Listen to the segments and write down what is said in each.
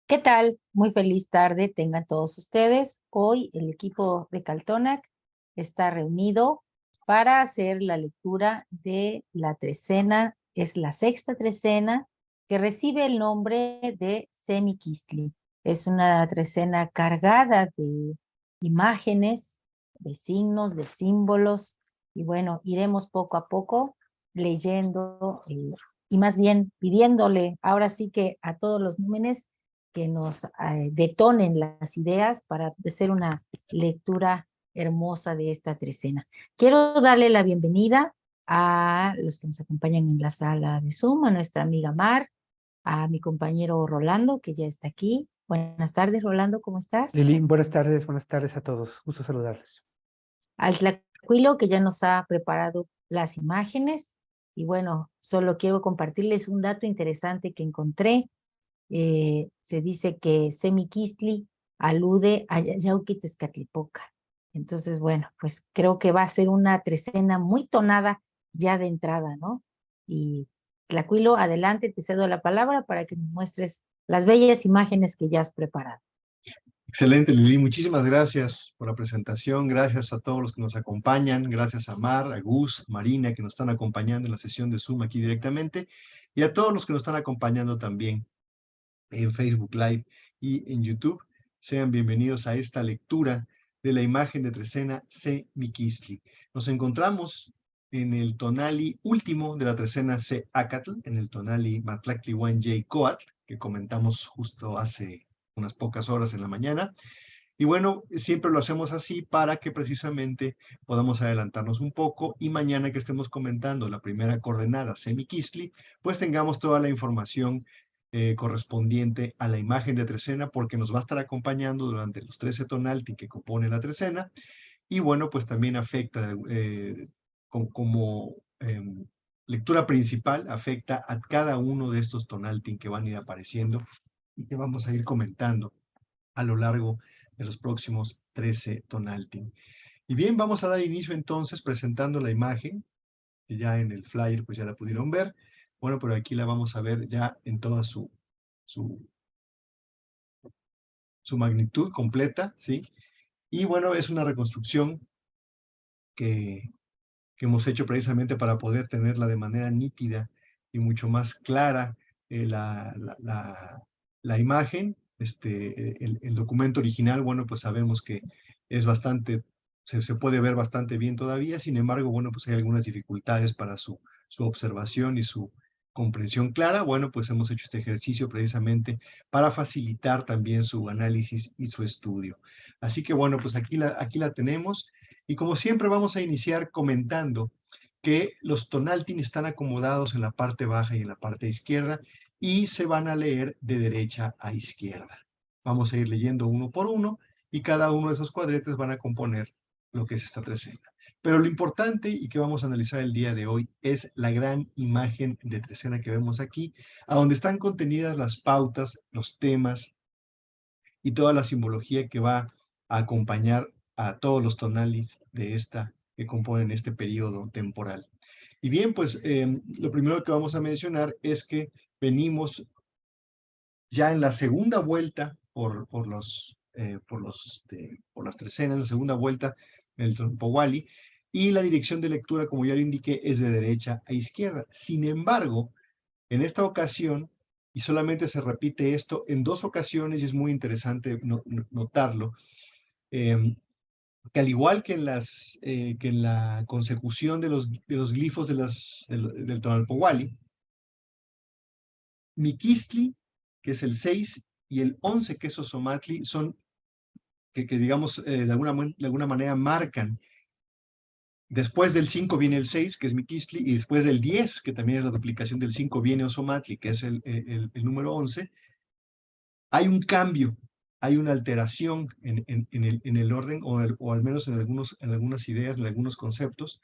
¿Qué tal? Muy feliz tarde tengan todos ustedes. Hoy el equipo de Caltonac está reunido para hacer la lectura de la trecena. Es la sexta trecena que recibe el nombre de Semiquistli. Es una trecena cargada de imágenes, de signos, de símbolos. Y bueno, iremos poco a poco leyendo y más bien pidiéndole ahora sí que a todos los númenes que nos detonen las ideas para hacer una lectura hermosa de esta trecena. Quiero darle la bienvenida a los que nos acompañan en la sala de Zoom, a nuestra amiga Mar, a mi compañero Rolando, que ya está aquí. Buenas tardes, Rolando, ¿cómo estás? Lili, buenas tardes a todos. Gusto saludarles. Al Tlacuilo, que ya nos ha preparado las imágenes. Y bueno, solo quiero compartirles un dato interesante que encontré. Se dice que Semiquistli alude a Yauquitezcatlipoca. Entonces, bueno, pues creo que va a ser una trecena muy tonada ya de entrada, ¿no? Y Tlacuilo, adelante, te cedo la palabra para que nos muestres las bellas imágenes que ya has preparado. Excelente, Lili. Muchísimas gracias por la presentación. Gracias a todos los que nos acompañan. Gracias a Mar, a Gus, a Marina, que nos están acompañando en la sesión de Zoom aquí directamente. Y a todos los que nos están acompañando también en Facebook Live y en YouTube. Sean bienvenidos a esta lectura de la imagen de trecena Semiquistli. Nos encontramos en el tonali último de la trecena Acatl, en el tonali Matlactli J Coatl, que comentamos justo hace unas pocas horas en la mañana. Y bueno, siempre lo hacemos así para que precisamente podamos adelantarnos un poco y mañana que estemos comentando la primera coordenada Semiquistli, pues tengamos toda la información correspondiente a la imagen de trecena, porque nos va a estar acompañando durante los 13 tonalti que compone la trecena. Y bueno, pues también afecta como lectura principal, afecta a cada uno de estos tonaltin que van a ir apareciendo y que vamos a ir comentando a lo largo de los próximos 13 tonaltin. Y bien, vamos a dar inicio entonces presentando la imagen, que ya en el flyer pues ya la pudieron ver. Bueno, pero aquí la vamos a ver ya en toda su, su magnitud completa, ¿sí? Y bueno, es una reconstrucción que, que hemos hecho precisamente para poder tenerla de manera nítida y mucho más clara la imagen. El documento original, bueno, pues sabemos que es bastante, se puede ver bastante bien todavía. Sin embargo, bueno, pues hay algunas dificultades para su observación y su comprensión clara. Bueno, pues hemos hecho este ejercicio precisamente para facilitar también su análisis y su estudio. Así que bueno, pues aquí la tenemos. Y como siempre vamos a iniciar comentando que los tonaltin están acomodados en la parte baja y en la parte izquierda y se van a leer de derecha a izquierda. Vamos a ir leyendo uno por uno y cada uno de esos cuadretes van a componer lo que es esta trecena. Pero lo importante y que vamos a analizar el día de hoy es la gran imagen de trecena que vemos aquí, a donde están contenidas las pautas, los temas y toda la simbología que va a acompañar a todos los tonalis de esta que componen este periodo temporal. Y bien, pues lo primero que vamos a mencionar es que venimos ya en la segunda vuelta por las trecenas, la segunda vuelta en el Tonalpohualli, y la dirección de lectura, como ya lo indiqué, es de derecha a izquierda. Sin embargo, en esta ocasión, y solamente se repite esto en dos ocasiones, y es muy interesante notarlo, que al igual que que en la consecución de los glifos del Tonalpohualli, Miquistli, que es el 6, y el 11, que es Osomatli, son que digamos, de alguna manera marcan. Después del 5 viene el 6, que es Miquistli, y después del 10, que también es la duplicación del 5, viene Osomatli, que es el número 11. Hay un cambio, hay una alteración en el orden, o al menos en algunas ideas, en algunos conceptos,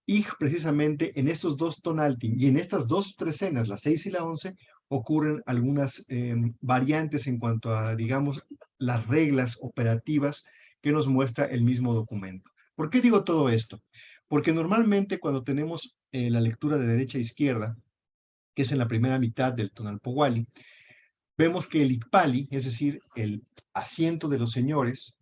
y precisamente en estos dos tonalti y en estas dos trecenas, la 6 y la 11, ocurren algunas variantes en cuanto a, digamos, las reglas operativas que nos muestra el mismo documento. ¿Por qué digo todo esto? Porque normalmente cuando tenemos la lectura de derecha a izquierda, que es en la primera mitad del Tonalpohualli, vemos que el Icpali, es decir, el asiento de los señores,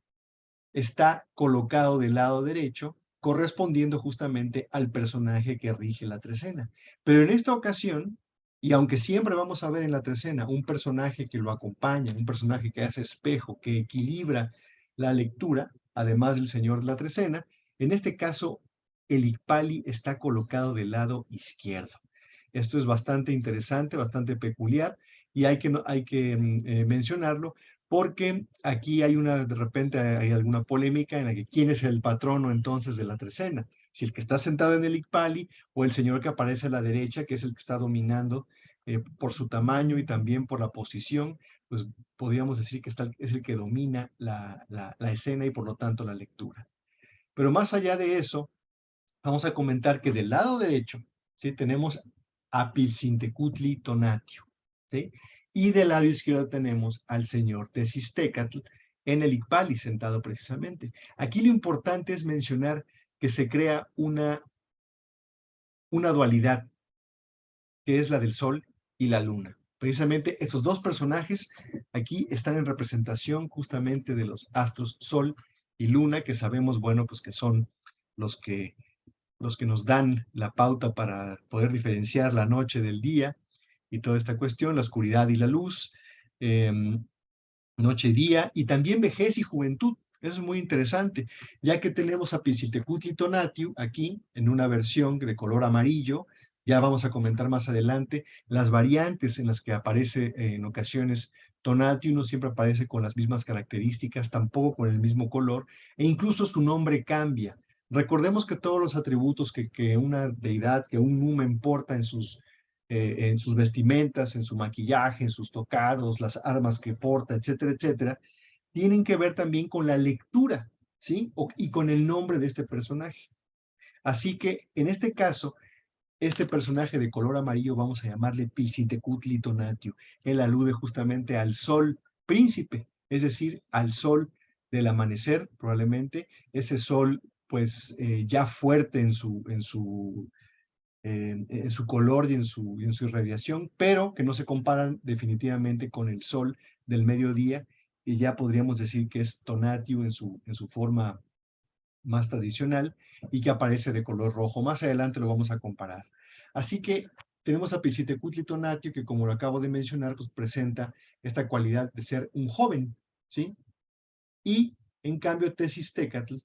está colocado del lado derecho, correspondiendo justamente al personaje que rige la trecena. Pero en esta ocasión, y aunque siempre vamos a ver en la trecena un personaje que lo acompaña, un personaje que hace espejo, que equilibra la lectura, además del señor de la trecena, en este caso el Icpali está colocado del lado izquierdo. Esto es bastante interesante, bastante peculiar, y hay que mencionarlo porque aquí hay de repente hay alguna polémica en la que quién es el patrono entonces de la trecena, si el que está sentado en el Icpali o el señor que aparece a la derecha, que es el que está dominando por su tamaño y también por la posición, pues podríamos decir que es el que domina la escena y por lo tanto la lectura. Pero más allá de eso, vamos a comentar que del lado derecho, ¿sí? Tenemos a Pilsintecutli Tonatiuh, ¿sí? Y del lado izquierdo tenemos al señor Tezistecatl en el Icpali, sentado precisamente. Aquí lo importante es mencionar que se crea una dualidad, que es la del sol y la luna. Precisamente esos dos personajes aquí están en representación justamente de los astros sol y luna, que sabemos, bueno, pues que son los que nos dan la pauta para poder diferenciar la noche del día y toda esta cuestión, la oscuridad y la luz, noche y día, y también vejez y juventud. Eso es muy interesante, ya que tenemos a Piscitecutli Tonatiuh aquí en una versión de color amarillo. Ya vamos a comentar más adelante las variantes en las que aparece en ocasiones Tonatiuh. No siempre aparece con las mismas características, tampoco con el mismo color, e incluso su nombre cambia. Recordemos que todos los atributos que una deidad, que un numen porta en sus vestimentas, en su maquillaje, en sus tocados, las armas que porta, etcétera, etcétera, tienen que ver también con la lectura, ¿sí? Y con el nombre de este personaje. Así que, en este caso, este personaje de color amarillo vamos a llamarle Pilsintecutli Tonatiuh. Él alude justamente al sol príncipe, es decir, al sol del amanecer, probablemente, ese sol pues ya fuerte en su color y en su irradiación, pero que no se comparan definitivamente con el sol del mediodía, y ya podríamos decir que es Tonatiuh en su forma más tradicional y que aparece de color rojo. Más adelante lo vamos a comparar. Así que tenemos a Pilsitecutli Tonatiuh, que como lo acabo de mencionar, pues presenta esta cualidad de ser un joven, ¿sí? Y en cambio Tezistecatl,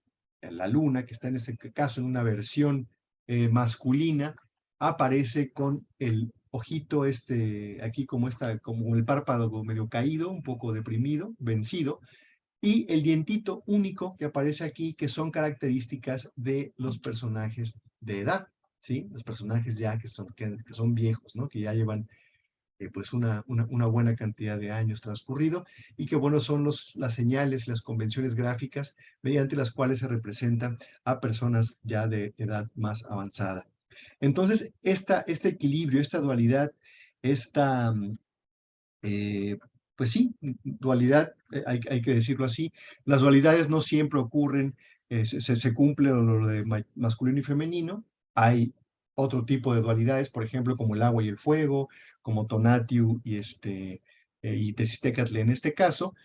la luna, que está en este caso en una versión masculina, aparece con el ojito aquí como el párpado medio caído, un poco deprimido, vencido, y el dientito único que aparece aquí, que son características de los personajes de edad, ¿sí? Los personajes ya que son viejos, ¿no? Que ya llevan pues una buena cantidad de años transcurrido, y que bueno, son las señales, las convenciones gráficas mediante las cuales se representan a personas ya de edad más avanzada. Entonces, este equilibrio, esta dualidad, esta, pues sí, dualidad, hay que decirlo así. Las dualidades no siempre ocurren, se cumple lo de masculino y femenino. Hay otro tipo de dualidades, por ejemplo, como el agua y el fuego, como Tonatiuh y Tezistecatl en este caso,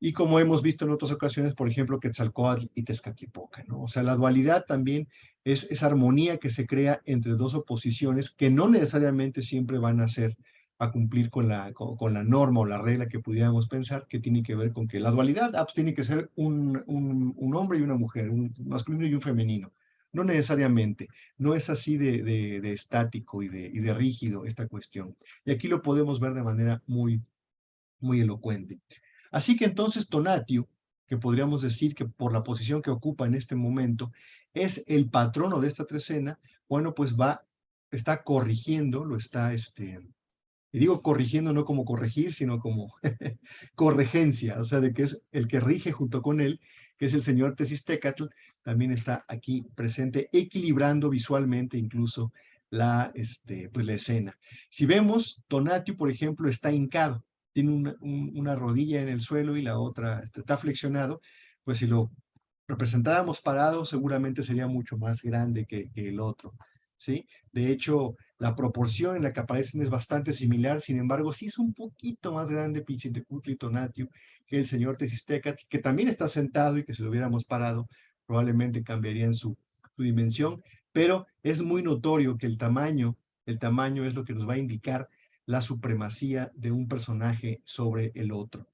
y como hemos visto en otras ocasiones, por ejemplo, Quetzalcóatl y Tezcatlipoca, ¿no? O sea, la dualidad también es esa armonía que se crea entre dos oposiciones que no necesariamente siempre van a cumplir con la norma o la regla que pudiéramos pensar, que tiene que ver con que la dualidad pues tiene que ser un hombre y una mujer, un masculino y un femenino. No necesariamente, no es así de estático y de rígido esta cuestión. Y aquí lo podemos ver de manera muy, muy elocuente. Así que entonces Tonatiuh, que podríamos decir que por la posición que ocupa en este momento, es el patrono de esta trecena, bueno, pues está corrigiendo, y digo corrigiendo no como corregir, sino como corregencia, o sea, de que es el que rige junto con él, que es el señor Tezistecatl, también está aquí presente, equilibrando visualmente incluso pues la escena. Si vemos, Tonatiuh, por ejemplo, está hincado, tiene una rodilla en el suelo y la otra está flexionado, pues si lo representáramos parado, seguramente sería mucho más grande que el otro, ¿sí? De hecho, La proporción en la que aparecen es bastante similar, sin embargo, sí es un poquito más grande Pilcintecutli Tonatiuh que el señor Tezistecatl, que también está sentado y que si lo hubiéramos parado, probablemente cambiaría en su dimensión, pero es muy notorio que el tamaño es lo que nos va a indicar la supremacía de un personaje sobre el otro.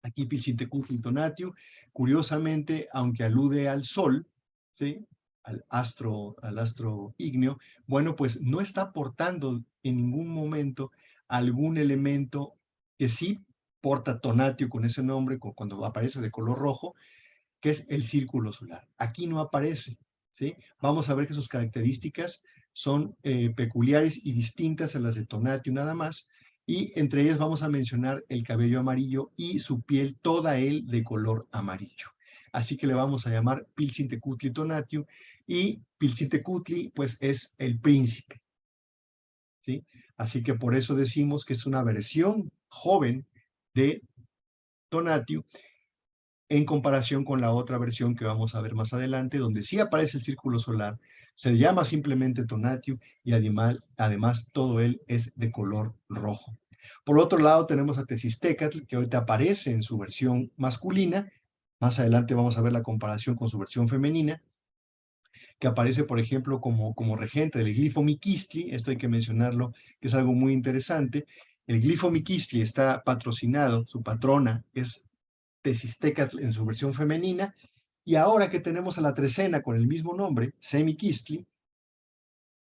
Aquí Pilcintecutli Tonatiuh, curiosamente, aunque alude al sol, ¿sí?, al astro ígneo, bueno, pues no está aportando en ningún momento algún elemento que sí porta Tonatiuh con ese nombre, cuando aparece de color rojo, que es el círculo solar. Aquí no aparece, ¿sí? Vamos a ver que sus características son peculiares y distintas a las de Tonatiuh nada más, y entre ellas vamos a mencionar el cabello amarillo y su piel, toda él de color amarillo. Así que le vamos a llamar Pilcintecutli Tonatiuh, y Pilcintecutli pues es el príncipe, ¿sí? Así que por eso decimos que es una versión joven de Tonatiuh, en comparación con la otra versión que vamos a ver más adelante, donde sí aparece el círculo solar, se llama simplemente Tonatiuh y además todo él es de color rojo. Por otro lado tenemos a Tezistecatl, que ahorita aparece en su versión masculina. Más adelante vamos a ver la comparación con su versión femenina, que aparece, por ejemplo, como regente del glifo Miquistli. Esto hay que mencionarlo, que es algo muy interesante. El glifo Miquistli está patrocinado, su patrona es Tezistecatl en su versión femenina, y ahora que tenemos a la trecena con el mismo nombre, Semiquistli,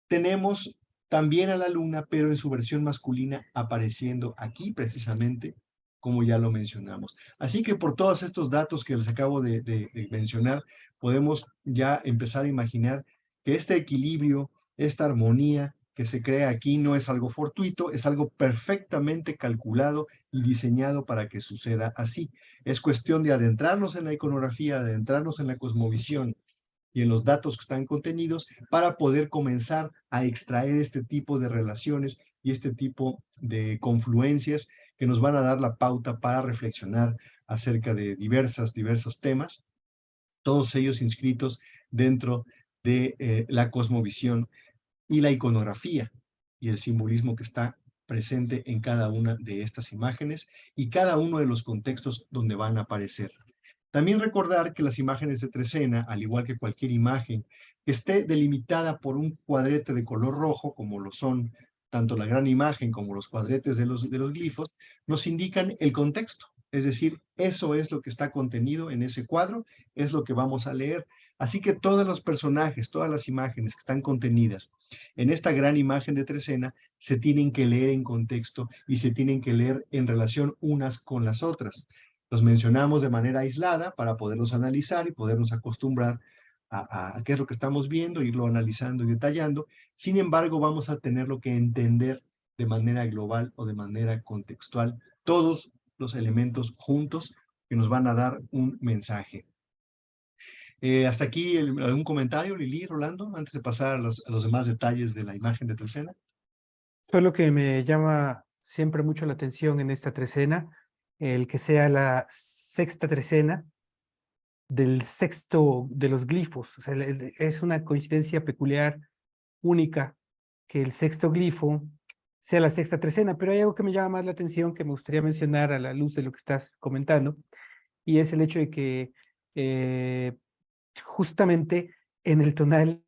tenemos también a la luna, pero en su versión masculina, apareciendo aquí precisamente, como ya lo mencionamos. Así que por todos estos datos que les acabo de mencionar, podemos ya empezar a imaginar que este equilibrio, esta armonía que se crea aquí no es algo fortuito, es algo perfectamente calculado y diseñado para que suceda así. Es cuestión de adentrarnos en la iconografía, de adentrarnos en la cosmovisión y en los datos que están contenidos para poder comenzar a extraer este tipo de relaciones y este tipo de confluencias que nos van a dar la pauta para reflexionar acerca de diversos temas, todos ellos inscritos dentro de la cosmovisión y la iconografía y el simbolismo que está presente en cada una de estas imágenes y cada uno de los contextos donde van a aparecer. También recordar que las imágenes de trecena, al igual que cualquier imagen que esté delimitada por un cuadrete de color rojo, como lo son tanto la gran imagen como los cuadretes de los glifos, nos indican el contexto. Es decir, eso es lo que está contenido en ese cuadro, es lo que vamos a leer. Así que todos los personajes, todas las imágenes que están contenidas en esta gran imagen de trecena se tienen que leer en contexto y se tienen que leer en relación unas con las otras. Los mencionamos de manera aislada para poderlos analizar y podernos acostumbrar a qué es lo que estamos viendo, irlo analizando y detallando. Sin embargo, vamos a tenerlo que entender de manera global o de manera contextual, todos los elementos juntos que nos van a dar un mensaje. Hasta aquí algún comentario, Lili, Rolando, antes de pasar a los demás detalles de la imagen de trecena. Solo que me llama siempre mucho la atención en esta trecena, el que sea la sexta trecena del sexto de los glifos. O sea, es una coincidencia peculiar, única, que el sexto glifo sea la sexta trecena, pero hay algo que me llama más la atención que me gustaría mencionar a la luz de lo que estás comentando, y es el hecho de que justamente en el tonal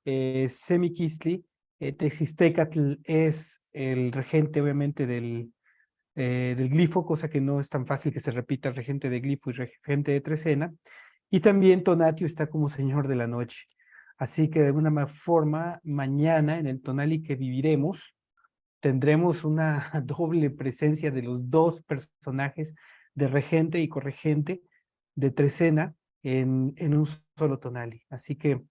Semiquistli, Tezistecatl es el regente, obviamente, del glifo, cosa que no es tan fácil que se repita regente de glifo y regente de trecena, y también Tonatiuh está como señor de la noche. Así que de alguna forma, mañana en el tonali que viviremos, tendremos una doble presencia de los dos personajes de regente y corregente de trecena en un solo tonali. Así que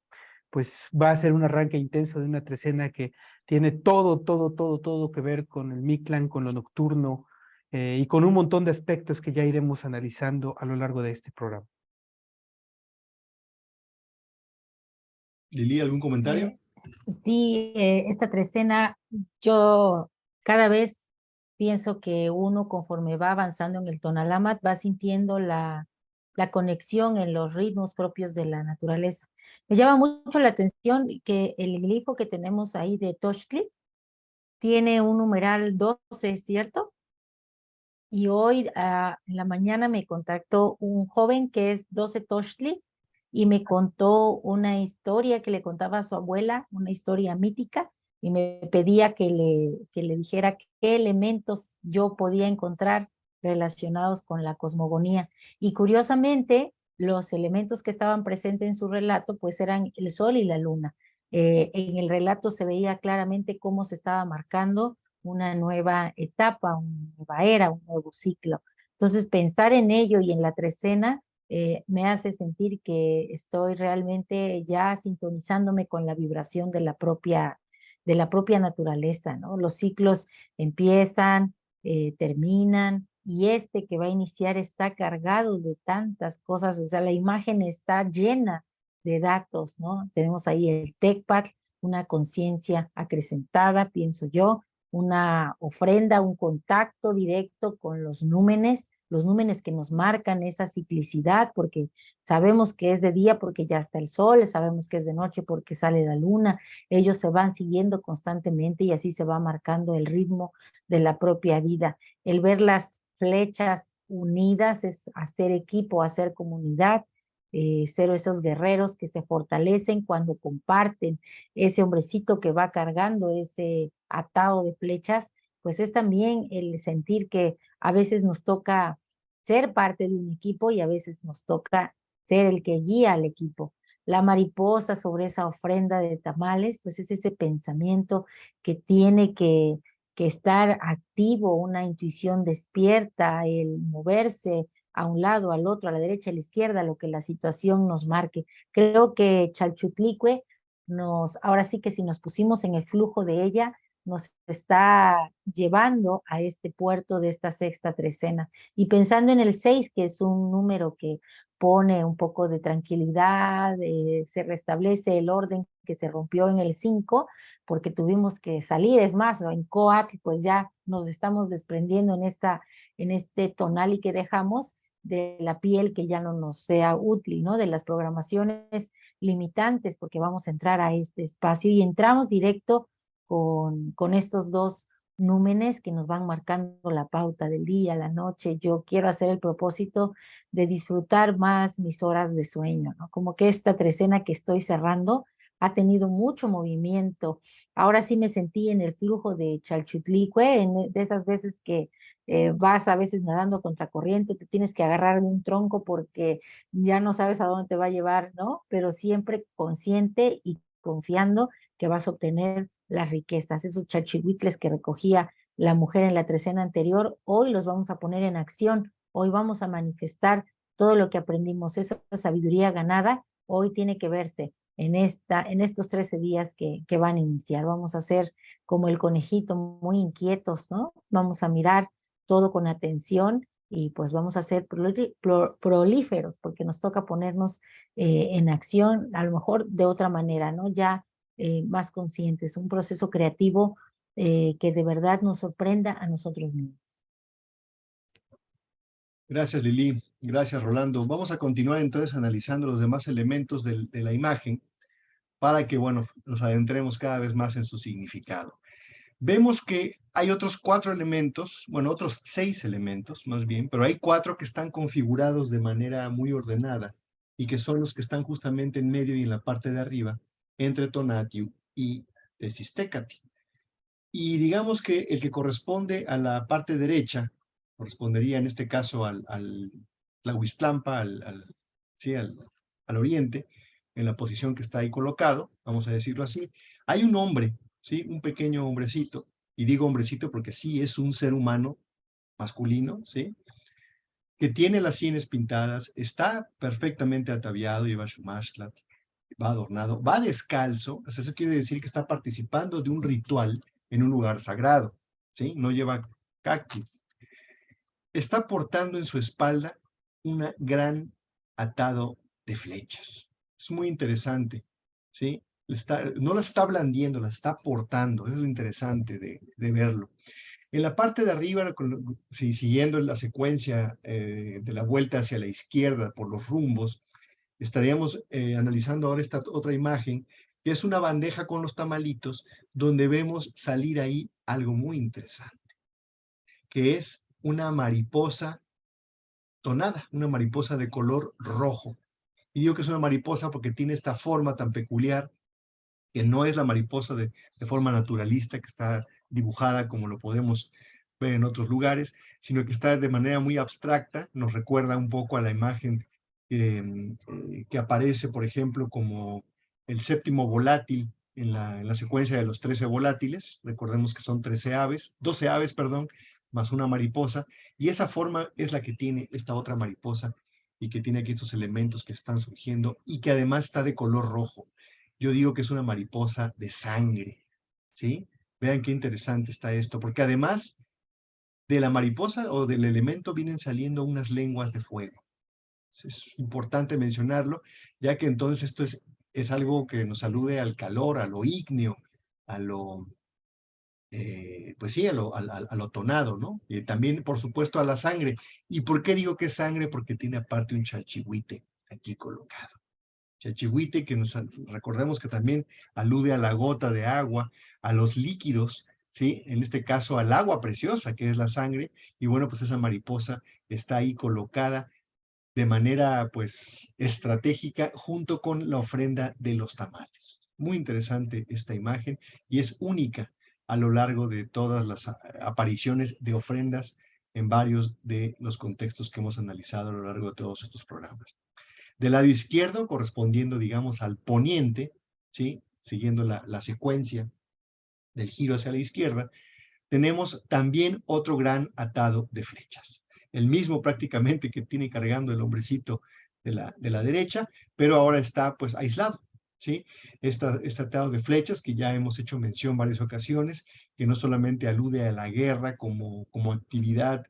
pues va a ser un arranque intenso de una trecena que tiene todo que ver con el Mictlán, con lo nocturno y con un montón de aspectos que ya iremos analizando a lo largo de este programa. Lili, ¿algún comentario? Sí, esta trecena, yo cada vez pienso que uno conforme va avanzando en el Tonalamat va sintiendo la conexión en los ritmos propios de la naturaleza. Me llama mucho la atención que el glifo que tenemos ahí de Tochtli tiene un numeral 12, ¿cierto? Y hoy en la mañana me contactó un joven que es 12 Tochtli y me contó una historia que le contaba a su abuela, una historia mítica, y me pedía que le dijera qué elementos yo podía encontrar relacionados con la cosmogonía. Y curiosamente, los elementos que estaban presentes en su relato, pues eran el sol y la luna. En el relato se veía claramente cómo se estaba marcando una nueva etapa, una nueva era, un nuevo ciclo. Entonces, pensar en ello y en la trecena me hace sentir que estoy realmente ya sintonizándome con la vibración de la propia naturaleza, ¿no? Los ciclos empiezan, terminan, y este que va a iniciar está cargado de tantas cosas, o sea, la imagen está llena de datos, ¿no? Tenemos ahí el TECPAT, una conciencia acrecentada, pienso yo, una ofrenda, un contacto directo con los númenes que nos marcan esa ciclicidad, porque sabemos que es de día porque ya está el sol, sabemos que es de noche porque sale la luna, ellos se van siguiendo constantemente y así se va marcando el ritmo de la propia vida. El ver las flechas unidas es hacer equipo, hacer comunidad, ser esos guerreros que se fortalecen cuando comparten, ese hombrecito que va cargando ese atado de flechas, pues es también el sentir que a veces nos toca ser parte de un equipo y a veces nos toca ser el que guía al equipo. La mariposa sobre esa ofrenda de tamales, pues es ese pensamiento que tiene que estar activo, una intuición despierta, el moverse a un lado, al otro, a la derecha, a la izquierda, lo que la situación nos marque. Creo que Chalchutlicue ahora sí que si nos pusimos en el flujo de ella, nos está llevando a este puerto de esta sexta trecena. Y pensando en el 6, que es un número que pone un poco de tranquilidad, se restablece el orden que se rompió en el 5, porque tuvimos que salir, es más, en Coatl, pues ya nos estamos desprendiendo en este tonal y que dejamos de la piel que ya no nos sea útil, ¿no? De las programaciones limitantes, porque vamos a entrar a este espacio y entramos directo con estos dos númenes que nos van marcando la pauta del día, la noche. Yo quiero hacer el propósito de disfrutar más mis horas de sueño, ¿no? Como que esta trecena que estoy cerrando ha tenido mucho movimiento. Ahora sí me sentí en el flujo de Chalchutlicue, de esas veces que vas a veces nadando contracorriente, te tienes que agarrar de un tronco porque ya no sabes a dónde te va a llevar, ¿no? Pero siempre consciente y confiando que vas a obtener las riquezas, esos chachihuitles que recogía la mujer en la trecena anterior, hoy los vamos a poner en acción, hoy vamos a manifestar todo lo que aprendimos, esa sabiduría ganada, hoy tiene que verse en estos 13 días que van a iniciar. Vamos a ser como el conejito, muy inquietos, ¿no? Vamos a mirar todo con atención y pues vamos a ser prolíferos porque nos toca ponernos en acción, a lo mejor de otra manera, ¿no? Ya más conscientes, un proceso creativo que de verdad nos sorprenda a nosotros mismos. Gracias, Lili. Gracias, Rolando. Vamos a continuar entonces analizando los demás elementos de la imagen para que, bueno, nos adentremos cada vez más en su significado. Vemos que hay otros 4 elementos, bueno, otros 6 elementos más bien, pero hay 4 que están configurados de manera muy ordenada y que son los que están justamente en medio y en la parte de arriba, entre Tonatiuh y Tezistecatl. Y digamos que el que corresponde a la parte derecha, correspondería en este caso al Tlahuistlampa, sí, al oriente, en la posición que está ahí colocado, vamos a decirlo así. Hay un hombre, ¿sí? Un pequeño hombrecito, y digo hombrecito porque sí es un ser humano masculino, ¿sí? Que tiene las sienes pintadas, está perfectamente ataviado, lleva shumashlat, va adornado, va descalzo, o sea, eso quiere decir que está participando de un ritual en un lugar sagrado, ¿sí? No lleva cactus. Está portando en su espalda un gran atado de flechas. Es muy interesante, ¿sí? No las está blandiendo, las está portando. Eso es interesante de verlo. En la parte de arriba, siguiendo la secuencia de la vuelta hacia la izquierda por los rumbos, estaríamos analizando ahora esta otra imagen, que es una bandeja con los tamalitos, donde vemos salir ahí algo muy interesante, que es una mariposa tonada, una mariposa de color rojo. Y digo que es una mariposa porque tiene esta forma tan peculiar, que no es la mariposa de forma naturalista que está dibujada como lo podemos ver en otros lugares, sino que está de manera muy abstracta, nos recuerda un poco a la imagen que aparece, por ejemplo, como el séptimo volátil en la secuencia de los 13 volátiles. Recordemos que son 12 aves, perdón, más una mariposa, y esa forma es la que tiene esta otra mariposa y que tiene aquí estos elementos que están surgiendo y que además está de color rojo. Yo digo que es una mariposa de sangre, ¿sí? Vean qué interesante está esto, porque además de la mariposa o del elemento vienen saliendo unas lenguas de fuego. Es importante mencionarlo, ya que entonces esto es algo que nos alude al calor, a lo ígneo, a lo, pues sí, a lo tonado, ¿no? También, por supuesto, a la sangre. ¿Y por qué digo que es sangre? Porque tiene aparte un chalchihuite aquí colocado. Chalchihuite, que recordemos que también alude a la gota de agua, a los líquidos, ¿sí? En este caso al agua preciosa, que es la sangre, y bueno, pues esa mariposa está ahí colocada de manera, pues, estratégica junto con la ofrenda de los tamales. Muy interesante esta imagen y es única a lo largo de todas las apariciones de ofrendas en varios de los contextos que hemos analizado a lo largo de todos estos programas. Del lado izquierdo, correspondiendo, digamos, al poniente, ¿sí? Siguiendo la secuencia del giro hacia la izquierda, tenemos también otro gran atado de flechas. El mismo prácticamente que tiene cargando el hombrecito de la derecha, pero ahora está pues aislado, ¿sí? Este atado de flechas que ya hemos hecho mención varias ocasiones, que no solamente alude a la guerra como actividad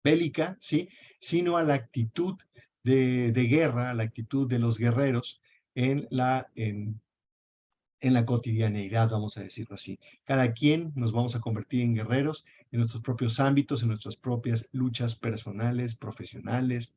bélica, ¿sí? Sino a la actitud de guerra, a la actitud de los guerreros en la cotidianeidad, vamos a decirlo así. Cada quien nos vamos a convertir en guerreros en nuestros propios ámbitos, en nuestras propias luchas personales, profesionales,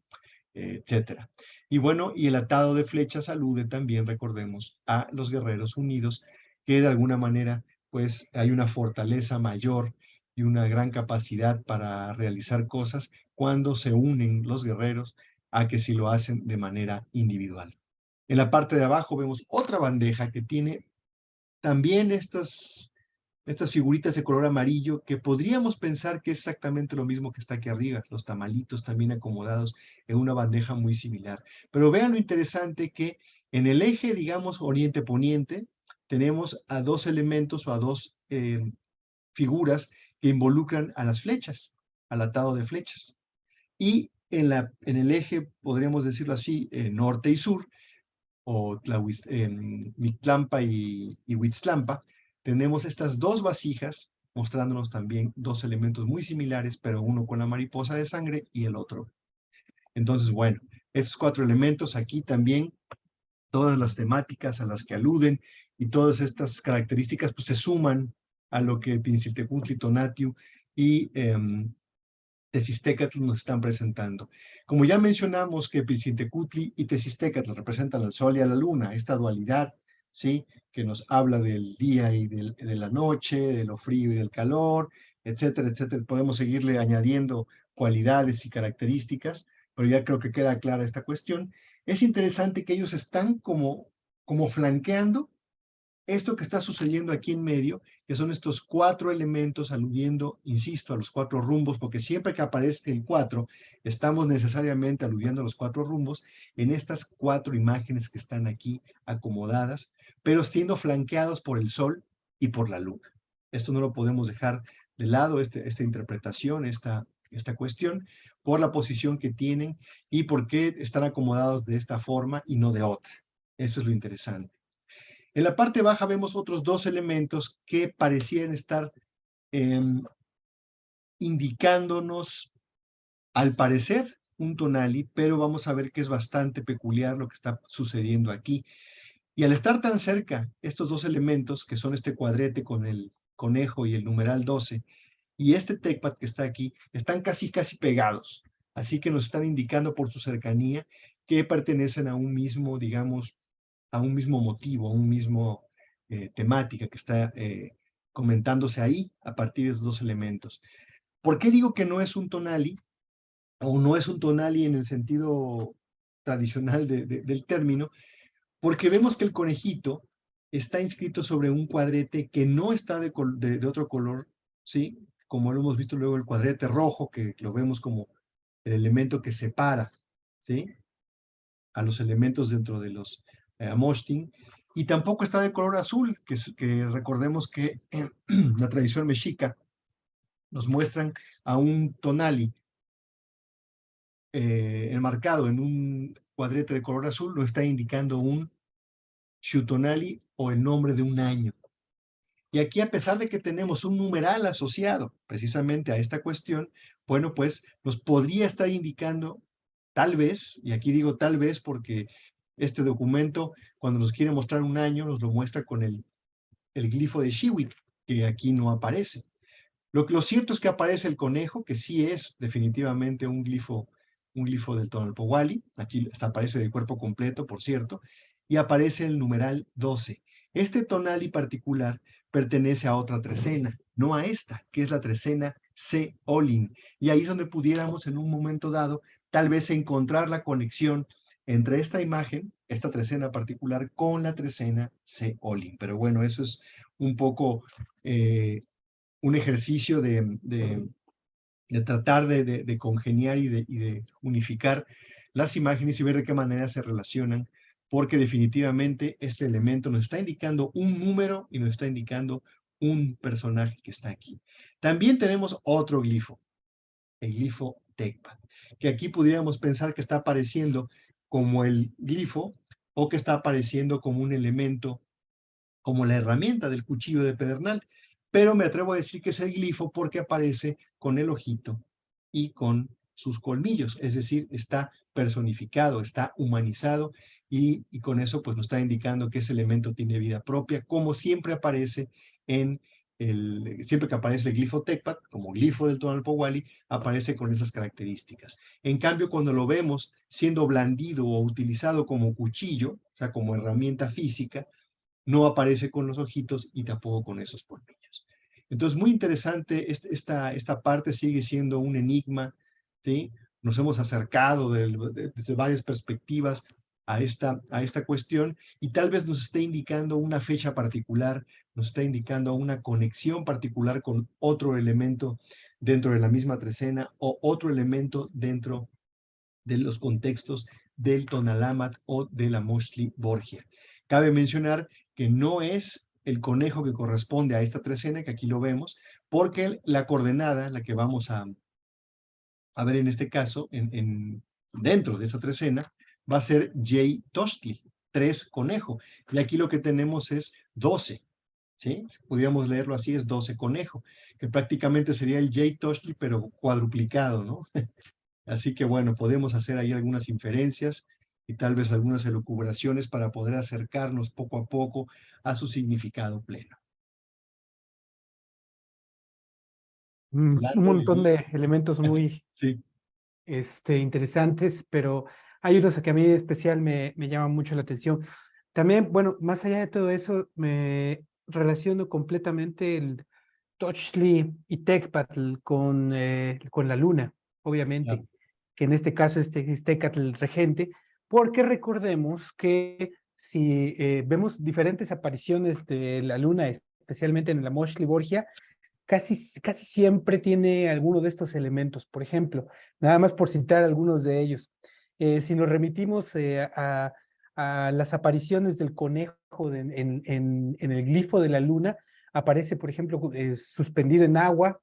etcétera. Y bueno, y el atado de flechas alude también, recordemos, a los guerreros unidos, que de alguna manera, pues hay una fortaleza mayor y una gran capacidad para realizar cosas cuando se unen los guerreros a que si lo hacen de manera individual. En la parte de abajo vemos otra bandeja que tiene también estas figuritas de color amarillo que podríamos pensar que es exactamente lo mismo que está aquí arriba, los tamalitos también acomodados en una bandeja muy similar. Pero vean lo interesante que en el eje, digamos, oriente-poniente, tenemos a dos elementos o a dos figuras que involucran a las flechas, al atado de flechas. Y en el eje, podríamos decirlo así, norte y sur, o Mictlampa y Huitzlampa, tenemos estas dos vasijas mostrándonos también dos elementos muy similares, pero uno con la mariposa de sangre y el otro. Entonces, bueno, estos cuatro elementos aquí también, todas las temáticas a las que aluden y todas estas características pues se suman a lo que Pinziltecutli, Tonatiuh y Tezistecatl nos están presentando. Como ya mencionamos que Pinziltecutli y Tezistecatl representan al sol y a la luna, esta dualidad, ¿sí? Que nos habla del día y de la noche, de lo frío y del calor, etcétera, etcétera. Podemos seguirle añadiendo cualidades y características, pero ya creo que queda clara esta cuestión. Es interesante que ellos están como flanqueando esto que está sucediendo aquí en medio, que son estos cuatro elementos aludiendo, insisto, a los cuatro rumbos, porque siempre que aparece el 4, estamos necesariamente aludiendo a los cuatro rumbos en estas cuatro imágenes que están aquí acomodadas, pero siendo flanqueados por el sol y por la luna. Esto no lo podemos dejar de lado, esta interpretación, esta cuestión, por la posición que tienen y por qué están acomodados de esta forma y no de otra. Eso es lo interesante. En la parte baja vemos otros dos elementos que parecían estar indicándonos, al parecer, un tonali, pero vamos a ver que es bastante peculiar lo que está sucediendo aquí. Y al estar tan cerca, estos dos elementos, que son este cuadrete con el conejo y el numeral 12, y este tecpat que está aquí, están casi pegados. Así que nos están indicando por su cercanía que pertenecen a un mismo, digamos, a un mismo motivo, a un mismo temática que está comentándose ahí a partir de esos dos elementos. ¿Por qué digo que no es un tonali? O no es un tonali en el sentido tradicional del término, porque vemos que el conejito está inscrito sobre un cuadrete que no está de otro color, ¿sí? Como lo hemos visto luego el cuadrete rojo, que lo vemos como el elemento que separa, ¿sí? A los elementos dentro de los Amoshtin, y tampoco está de color azul, que recordemos que en la tradición mexica nos muestran a un tonali enmarcado en un cuadrete de color azul, lo está indicando un Xutonali o el nombre de un año. Y aquí, a pesar de que tenemos un numeral asociado precisamente a esta cuestión, bueno, pues nos podría estar indicando tal vez, y aquí digo tal vez porque este documento, cuando nos quiere mostrar un año, nos lo muestra con el glifo de Xiwit, que aquí no aparece. Lo cierto es que aparece el conejo, que sí es definitivamente un glifo del Tonalpohualli. Aquí aparece de cuerpo completo, por cierto, y aparece el numeral 12. Este tonali particular pertenece a otra trecena, no a esta, que es la trecena C-Olin. Y ahí es donde pudiéramos en un momento dado tal vez encontrar la conexión entre esta imagen, esta trecena particular, con la trecena C-Olin. Pero bueno, eso es un poco un ejercicio de tratar de congeniar y de unificar las imágenes y ver de qué manera se relacionan, porque definitivamente este elemento nos está indicando un número y nos está indicando un personaje que está aquí. También tenemos otro glifo, el glifo Tecpat, que aquí pudiéramos pensar que está apareciendo como el glifo o que está apareciendo como un elemento, como la herramienta del cuchillo de pedernal, pero me atrevo a decir que es el glifo porque aparece con el ojito y con sus colmillos, es decir, está personificado, está humanizado y con eso pues nos está indicando que ese elemento tiene vida propia, como siempre aparece siempre que aparece el glifo Tecpat, como glifo del Tonalpohualli, aparece con esas características. En cambio, cuando lo vemos siendo blandido o utilizado como cuchillo, o sea, como herramienta física, no aparece con los ojitos y tampoco con esos colmillos. Entonces, muy interesante, esta parte sigue siendo un enigma, ¿sí? Nos hemos acercado desde varias perspectivas a esta cuestión y tal vez nos esté indicando una fecha particular, nos está indicando una conexión particular con otro elemento dentro de la misma trecena o otro elemento dentro de los contextos del Tonalámatl o de la Mochtli Borgia. Cabe mencionar que no es el conejo que corresponde a esta trecena, que aquí lo vemos, porque la coordenada, la que vamos a ver en este caso, dentro de esta trecena, va a ser J Tochtli, 3 conejo. Y aquí lo que tenemos es 12. ¿Sí? Podríamos leerlo así, es 12 conejo, que prácticamente sería el J Tochtli, pero cuadruplicado, ¿no? Así que bueno, podemos hacer ahí algunas inferencias y tal vez algunas elucubraciones para poder acercarnos poco a poco a su significado pleno. Un Lando, montón Lili. de elementos muy Sí, interesantes, pero hay unos que a mí en especial me llaman mucho la atención. También, bueno, más allá de todo eso, me relaciono completamente el Tochtli y Tecpatl con la luna, obviamente, claro, que en este caso es Tecatl regente, porque recordemos que si vemos diferentes apariciones de la luna, especialmente en la Moshli Borgia, casi siempre tiene alguno de estos elementos. Por ejemplo, nada más por citar algunos de ellos. Si nos remitimos a las apariciones del conejo en el glifo de la luna, aparece, por ejemplo, suspendido en agua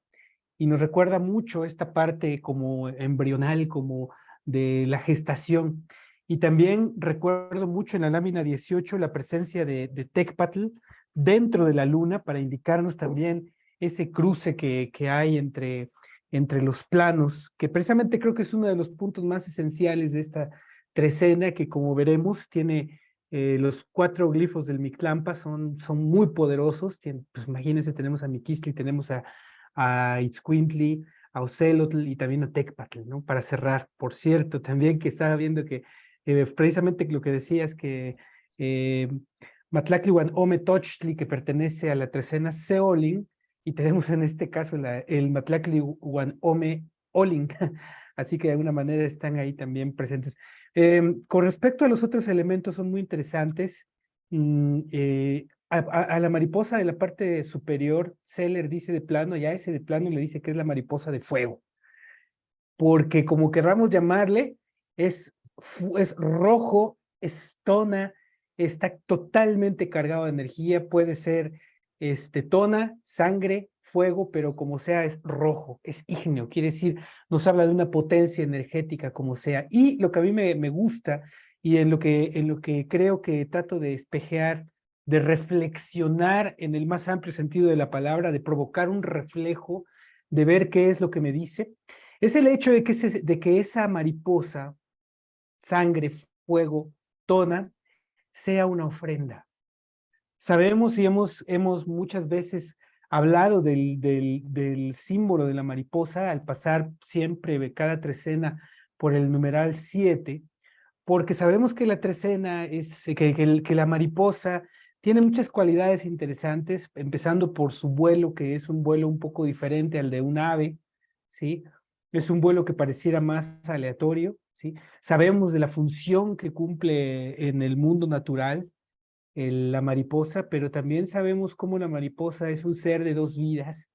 y nos recuerda mucho esta parte como embrional, como de la gestación. Y también recuerdo mucho en la lámina 18 la presencia de Tecpatl dentro de la luna para indicarnos también ese cruce que hay entre los planos, que precisamente creo que es uno de los puntos más esenciales de esta trecena, que como veremos tiene los 4 glifos del Mictlampa, son muy poderosos. Pues imagínense, tenemos a Miquistli, tenemos a Itzcuintli, a Ocelotl y también a Tecpatl, ¿no? Para cerrar, por cierto, también que estaba viendo que precisamente lo que decías que Matlactli Ome Tochtli, que pertenece a la trecena Seolin, y tenemos en este caso el Matlactli Ome Olin, así que de alguna manera están ahí también presentes. Con respecto a los otros elementos, son muy interesantes. A la mariposa de la parte superior, Seller dice de plano, ya ese de plano le dice que es la mariposa de fuego, porque como querramos llamarle, es rojo, es tona, está totalmente cargado de energía, puede ser tona, sangre, fuego, pero como sea es rojo, es ígneo, quiere decir, nos habla de una potencia energética como sea. Y lo que a mí me gusta y en lo que creo que trato de espejear, de reflexionar en el más amplio sentido de la palabra, de provocar un reflejo, de ver qué es lo que me dice, es el hecho de que esa mariposa, sangre, fuego, tona, sea una ofrenda. Sabemos y hemos muchas veces hablado del símbolo de la mariposa al pasar siempre cada trecena por el numeral 7, porque sabemos que la trecena que la mariposa tiene muchas cualidades interesantes, empezando por su vuelo, que es un vuelo un poco diferente al de un ave, ¿sí? Es un vuelo que pareciera más aleatorio, ¿sí? Sabemos de la función que cumple en el mundo natural la mariposa, pero también sabemos cómo la mariposa es un ser de dos vidas,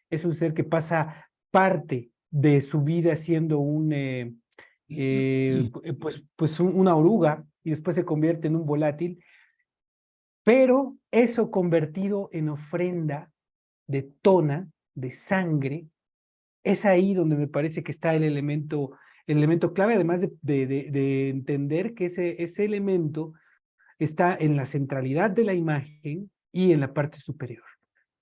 es un ser que pasa parte de su vida siendo una oruga y después se convierte en un volátil, pero eso convertido en ofrenda de tona, de sangre, es ahí donde me parece que está el elemento clave, además de entender que ese elemento está en la centralidad de la imagen y en la parte superior,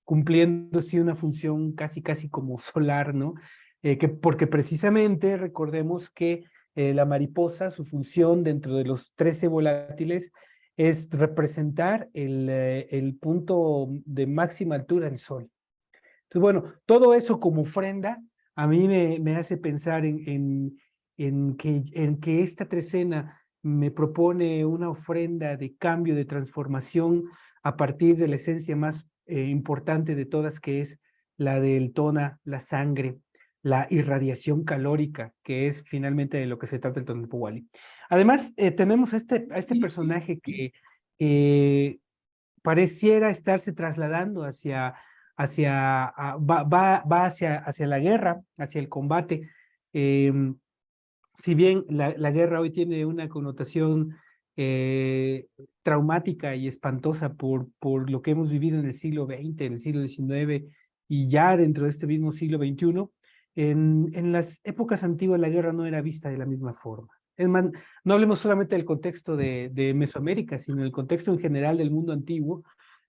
cumpliendo sí una función casi como solar, ¿no? Porque precisamente recordemos que la mariposa, su función dentro de los 13 volátiles es representar el punto de máxima altura del Sol. Entonces, bueno, todo eso como ofrenda a mí me hace pensar en que esta trecena me propone una ofrenda de cambio, de transformación a partir de la esencia más importante de todas, que es la del tona, la sangre, la irradiación calórica, que es finalmente de lo que se trata el Tonalpohualli. Además, tenemos a este personaje que pareciera estarse trasladando va hacia la guerra, hacia el combate. Si bien la guerra hoy tiene una connotación traumática y espantosa por lo que hemos vivido en el siglo XX, en el siglo XIX y ya dentro de este mismo siglo XXI, en las épocas antiguas la guerra no era vista de la misma forma. Es más, no hablemos solamente del contexto de Mesoamérica, sino el contexto en general del mundo antiguo.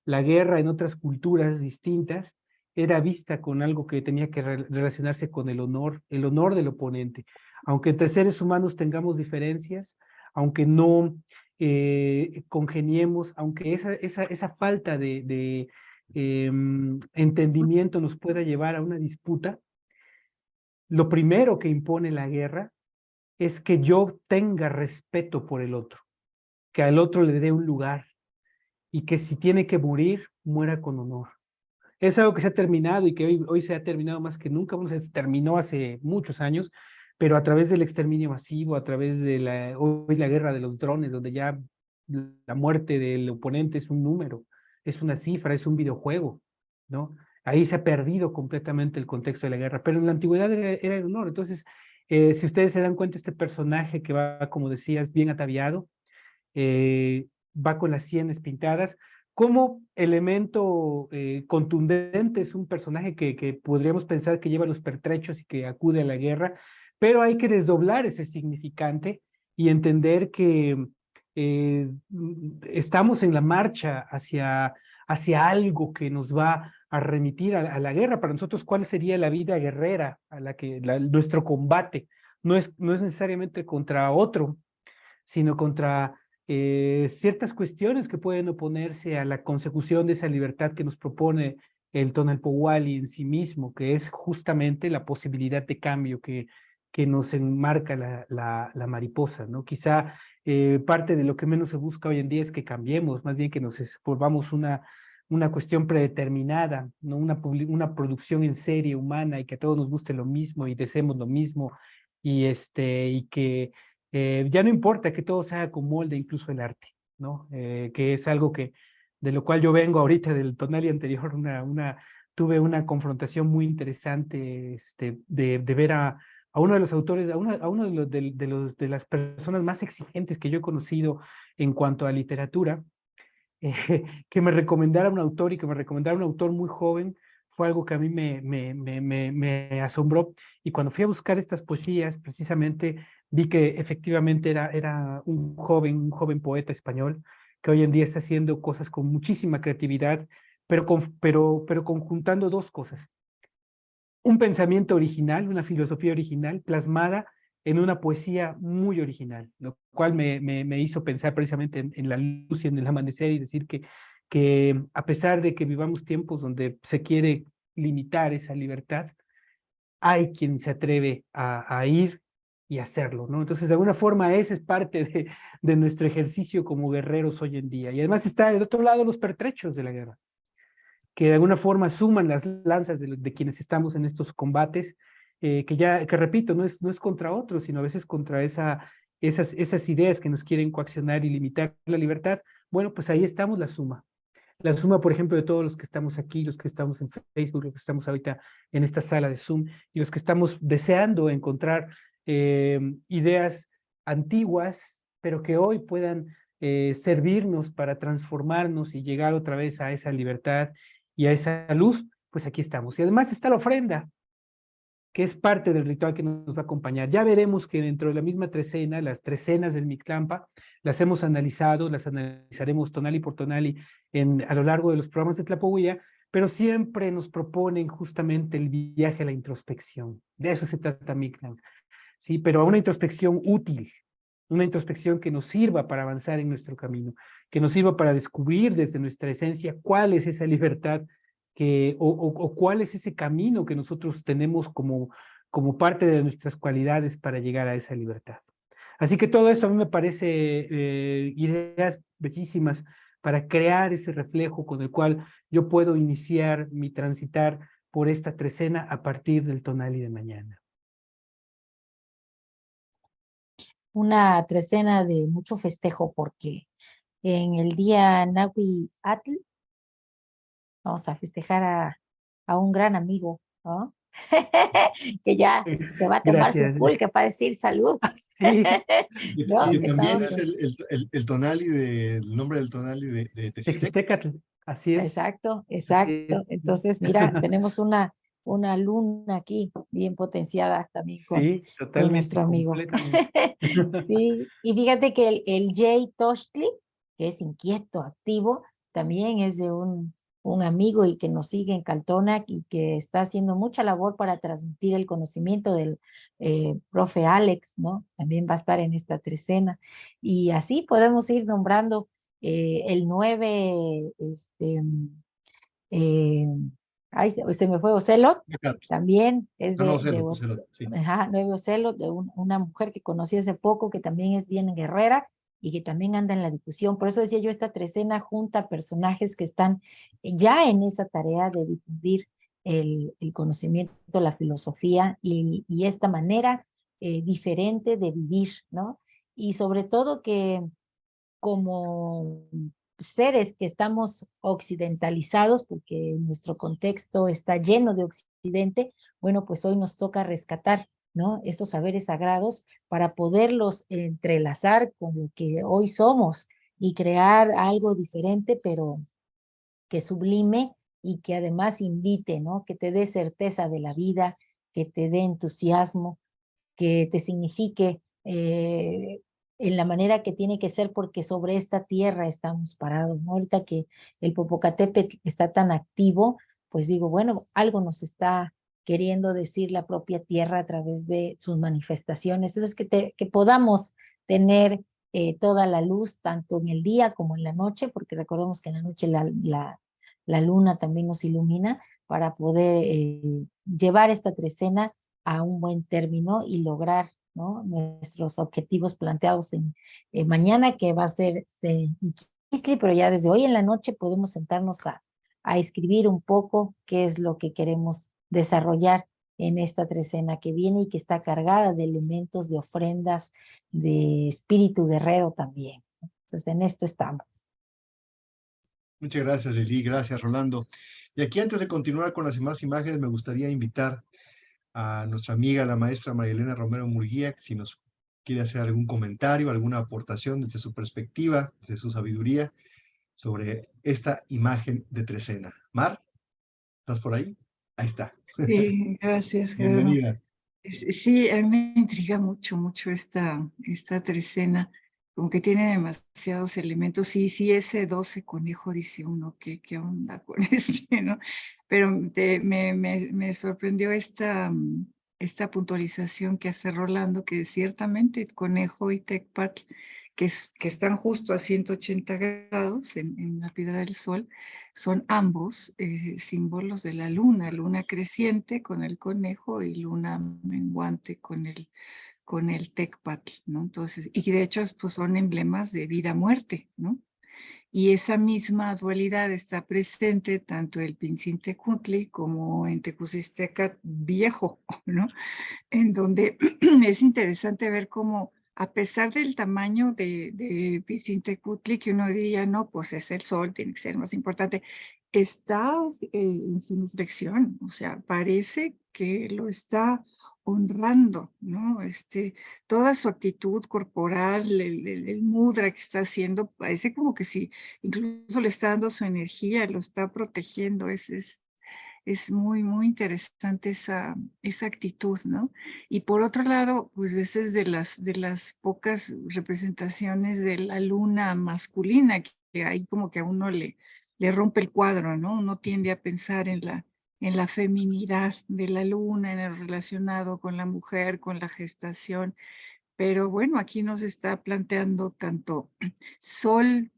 La guerra en otras culturas distintas era vista con algo que tenía que relacionarse con el honor del oponente. Aunque entre seres humanos tengamos diferencias, aunque no congeniemos, aunque esa falta de entendimiento nos pueda llevar a una disputa, lo primero que impone la guerra es que yo tenga respeto por el otro, que al otro le dé un lugar y que si tiene que morir, muera con honor. Es algo que se ha terminado y que hoy se ha terminado más que nunca. Bueno, se terminó hace muchos años, pero a través del exterminio masivo, a través de hoy la guerra de los drones, donde ya la muerte del oponente es un número, es una cifra, es un videojuego, ¿no? Ahí se ha perdido completamente el contexto de la guerra, pero en la antigüedad era el honor. Entonces, si ustedes se dan cuenta, este personaje que va, como decías, bien ataviado, va con las sienes pintadas, como elemento contundente es un personaje que podríamos pensar que lleva los pertrechos y que acude a la guerra, pero hay que desdoblar ese significante y entender que estamos en la marcha hacia algo que nos va a remitir a la guerra. Para nosotros, ¿cuál sería la vida guerrera a nuestro combate? No es necesariamente contra otro, sino contra ciertas cuestiones que pueden oponerse a la consecución de esa libertad que nos propone el Tonalpohualli en sí mismo, que es justamente la posibilidad de cambio que nos enmarca la mariposa, ¿no? Quizá parte de lo que menos se busca hoy en día es que cambiemos, más bien que nos volvamos una cuestión predeterminada, ¿no? Una producción en serie humana y que a todos nos guste lo mismo y deseemos lo mismo y que ya no importa que todo se haga con molde, incluso el arte, ¿no? Que es algo de lo cual yo vengo ahorita del Tonali anterior, tuve una confrontación muy interesante de ver a uno de los autores, a uno de las personas más exigentes que yo he conocido en cuanto a literatura, que me recomendara un autor y que me recomendara un autor muy joven, fue algo que a mí me asombró. Y cuando fui a buscar estas poesías, precisamente vi que efectivamente era un joven poeta español que hoy en día está haciendo cosas con muchísima creatividad, pero conjuntando dos cosas: un pensamiento original, una filosofía original plasmada en una poesía muy original, lo cual me hizo pensar precisamente en la luz y en el amanecer y decir que a pesar de que vivamos tiempos donde se quiere limitar esa libertad, hay quien se atreve a ir y hacerlo, ¿no? Entonces, de alguna forma, ese es parte de nuestro ejercicio como guerreros hoy en día. Y además está del otro lado los pertrechos de la guerra, que de alguna forma suman las lanzas de quienes estamos en estos combates, que repito, no es contra otros, sino a veces contra esas ideas que nos quieren coaccionar y limitar la libertad. Bueno, pues ahí estamos la suma. La suma, por ejemplo, de todos los que estamos aquí, los que estamos en Facebook, los que estamos ahorita en esta sala de Zoom, y los que estamos deseando encontrar ideas antiguas, pero que hoy puedan servirnos para transformarnos y llegar otra vez a esa libertad y a esa luz, pues aquí estamos. Y además está la ofrenda, que es parte del ritual que nos va a acompañar. Ya veremos que dentro de la misma trecena, las trecenas del Mictlampa, las hemos analizado, las analizaremos tonali por tonali a lo largo de los programas de Tlapohuilla, pero siempre nos proponen justamente el viaje a la introspección. De eso se trata Mictlan, ¿sí? Pero a una introspección útil, una introspección que nos sirva para avanzar en nuestro camino, que nos sirva para descubrir desde nuestra esencia cuál es esa libertad o cuál es ese camino que nosotros tenemos como parte de nuestras cualidades para llegar a esa libertad. Así que todo eso a mí me parece ideas bellísimas para crear ese reflejo con el cual yo puedo iniciar mi transitar por esta trecena a partir del tonali de mañana. Una trecena de mucho festejo porque en el día Nahui Atl vamos a festejar a un gran amigo, ¿no? Que ya te va a tomar su Gracias. pulque para decir salud. Sí, ¿No? Que Que también estamos es el tonali el nombre del tonali de Texistec. Texistecatl, así es. exacto, Así es. exacto. Entonces, mira, tenemos una luna aquí bien potenciada también Sí, con totalmente, nuestro amigo. completamente. Sí, y fíjate que el Jay Toshli, que es inquieto, activo, también es de un amigo y que nos sigue en Caltona y que está haciendo mucha labor para transmitir el conocimiento del profe Alex, ¿no? También va a estar en esta trecena. Y así podemos ir nombrando el 9, eh, ay, se me fue Ocelot, también es No, de Ocelot, sí. ajá, 9 Ocelot, de una mujer que conocí hace poco, que también es bien guerrera y que también anda en la difusión. Por eso decía yo, esta trecena junta personajes que están ya en esa tarea de difundir el conocimiento, la filosofía y esta manera diferente de vivir, ¿no? Y sobre todo que como seres que estamos occidentalizados, porque nuestro contexto está lleno de occidente, bueno, pues hoy nos toca rescatar, ¿no? Estos saberes sagrados para poderlos entrelazar con lo que hoy somos y crear algo diferente, pero que sublime y que además invite, ¿no? Que te dé certeza de la vida, que te dé entusiasmo, que te signifique en la manera que tiene que ser, porque sobre esta tierra estamos parados, ¿no? Ahorita que el Popocatépetl está tan activo, pues digo, bueno, algo nos está queriendo decir la propia tierra a través de sus manifestaciones. Entonces, que podamos tener toda la luz, tanto en el día como en la noche, porque recordemos que en la noche la luna también nos ilumina para poder llevar esta trecena a un buen término y lograr, ¿no?, nuestros objetivos planteados en mañana, que va a ser Iquistli, pero ya desde hoy en la noche podemos sentarnos a escribir un poco qué es lo que queremos desarrollar en esta trecena que viene y que está cargada de elementos, de ofrendas, de espíritu guerrero también. Entonces, en esto estamos. Muchas gracias, Lili. Gracias, Rolando. Y aquí, antes de continuar con las demás imágenes, me gustaría invitar a nuestra amiga, la maestra María Elena Romero Murguía, si nos quiere hacer algún comentario, alguna aportación desde su perspectiva, desde su sabiduría, sobre esta imagen de trecena. Mar, ¿estás por ahí? Ahí está. Sí, gracias, Gerardo. Bienvenida. Sí, a mí me intriga mucho esta trecena, como que tiene demasiados elementos. Sí, ese 12 conejo, dice uno, ¿qué onda con este, no? Pero me sorprendió esta puntualización que hace Rolando, que ciertamente conejo y tecpatl, que están justo a 180 grados en la piedra del sol, son ambos símbolos de la luna creciente con el conejo y luna menguante con el tecpatl, ¿no? Entonces, y de hecho pues, son emblemas de vida-muerte, ¿no? Y esa misma dualidad está presente tanto en el Pinzintecutli como en Tecucistecat viejo, ¿no? En donde es interesante ver cómo, a pesar del tamaño de Pinzintecutli, que uno diría, no, pues es el sol, tiene que ser más importante, está en su inflexión, o sea, parece que lo está honrando, ¿no? Toda su actitud corporal, el mudra que está haciendo, parece como que sí, incluso le está dando su energía, lo está protegiendo, es muy interesante esa actitud, ¿no? Y por otro lado, pues esa es de las pocas representaciones de la luna masculina, que ahí como que a uno le rompe el cuadro, ¿no? Uno tiende a pensar en la feminidad de la luna, en el relacionado con la mujer, con la gestación, pero bueno, aquí nos está planteando tanto sol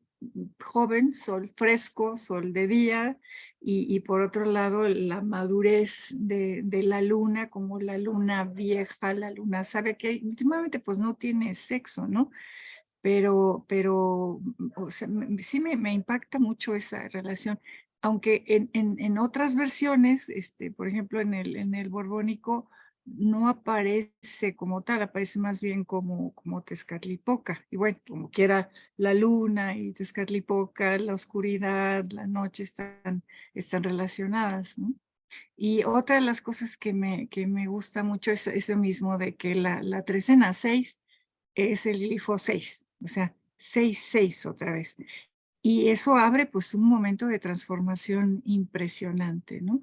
joven, sol fresco, sol de día, y por otro lado la madurez de la luna, como la luna vieja, la luna sabe que últimamente pues no tiene sexo, ¿no? Pero o sea, sí me impacta mucho esa relación, aunque en otras versiones, por ejemplo en el borbónico, no aparece como tal, aparece más bien como Tezcatlipoca. Y bueno, como quiera, la luna y Tezcatlipoca, la oscuridad, la noche están relacionadas, ¿no? Y otra de las cosas que me gusta mucho es eso mismo de que la trecena 6 es el glifo 6, o sea, 6 otra vez. Y eso abre pues un momento de transformación impresionante, ¿no?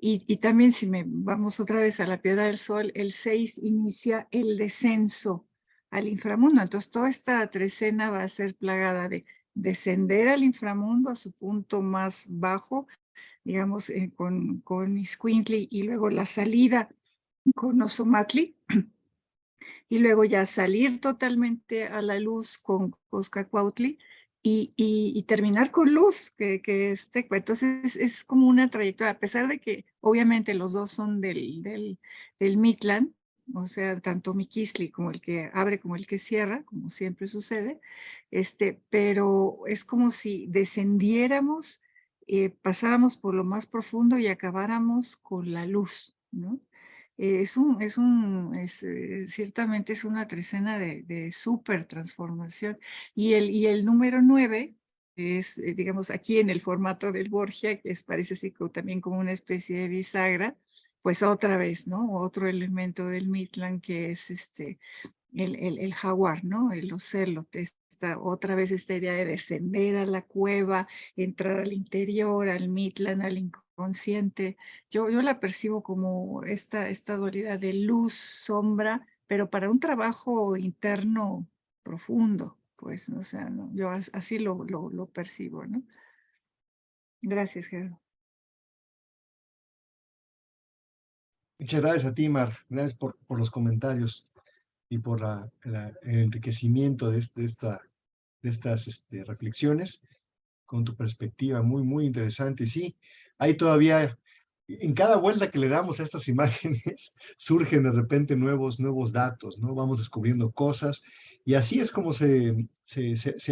Y también si vamos otra vez a la Piedra del Sol, el 6 inicia el descenso al inframundo. Entonces toda esta trecena va a ser plagada de descender al inframundo a su punto más bajo, digamos, con Iscuintli, y luego la salida con Ozomatli, y luego ya salir totalmente a la luz con Coscacuautli y terminar con luz, que es Tecpa. Entonces es como una trayectoria, a pesar de que obviamente los dos son del Mictlán, o sea, tanto Miquistli como el que abre como el que cierra, como siempre sucede, pero es como si descendiéramos, pasáramos por lo más profundo y acabáramos con la luz, ¿no? Ciertamente es una trecena de súper transformación. Y el número 9 es, digamos, aquí en el formato del Borgia, que parece así también como una especie de bisagra, pues otra vez, ¿no? Otro elemento del Mictlán que es el jaguar, ¿no? El ocelote, otra vez esta idea de descender a la cueva, entrar al interior, al Mictlán, al inconsciente. Yo la percibo como esta dualidad de luz, sombra, pero para un trabajo interno profundo, pues, ¿no? O sea, ¿no? Yo así lo percibo, ¿no? Gracias, Gerardo. Muchas gracias a ti, Mar. Gracias por los comentarios y por el enriquecimiento de estas reflexiones con tu perspectiva muy interesante. Y sí, hay todavía en cada vuelta que le damos a estas imágenes, surgen de repente nuevos datos, ¿no? Vamos descubriendo cosas y así es como se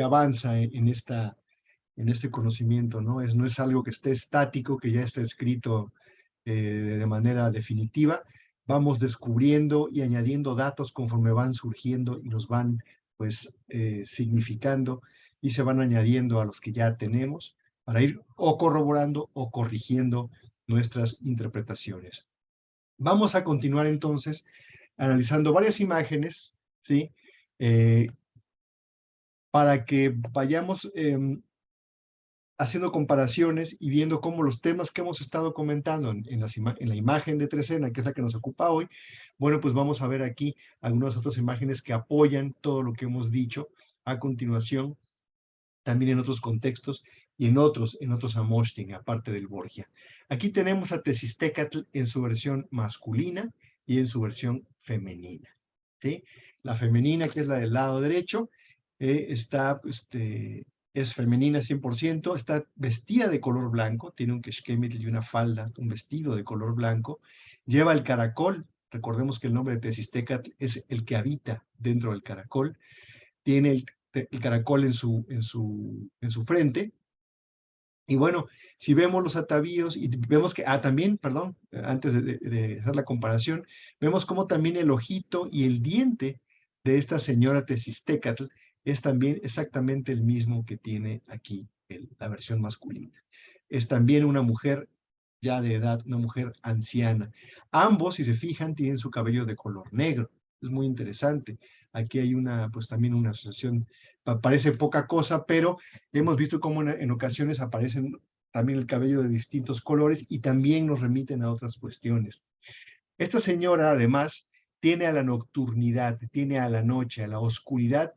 avanza en este conocimiento, ¿no? No es algo que esté estático, que ya está escrito de manera definitiva. Vamos descubriendo y añadiendo datos conforme van surgiendo y los van, pues, significando y se van añadiendo a los que ya tenemos para ir o corroborando o corrigiendo nuestras interpretaciones. Vamos a continuar entonces analizando varias imágenes, ¿sí? Para que vayamos haciendo comparaciones y viendo cómo los temas que hemos estado comentando en la imagen de Trecena, que es la que nos ocupa hoy, bueno, pues vamos a ver aquí algunas otras imágenes que apoyan todo lo que hemos dicho a continuación, también en otros contextos y en otros Amoshtin, aparte del Borgia. Aquí tenemos a Tezistécatl en su versión masculina y en su versión femenina, ¿sí? La femenina, que es la del lado derecho, es femenina 100%, está vestida de color blanco, tiene un keshkemitl y una falda, un vestido de color blanco, lleva el caracol, recordemos que el nombre de Tezistécatl es el que habita dentro del caracol, tiene el caracol en su frente. Y bueno, si vemos los atavíos y vemos que, también, perdón, antes de hacer la comparación, vemos cómo también el ojito y el diente de esta señora Tezistécatl es también exactamente el mismo que tiene aquí la versión masculina. Es también una mujer ya de edad, una mujer anciana. Ambos, si se fijan, tienen su cabello de color negro. Es muy interesante. Aquí hay pues también una asociación, parece poca cosa, pero hemos visto cómo en ocasiones aparecen también el cabello de distintos colores y también nos remiten a otras cuestiones. Esta señora, además, tiene a la nocturnidad, tiene a la noche, a la oscuridad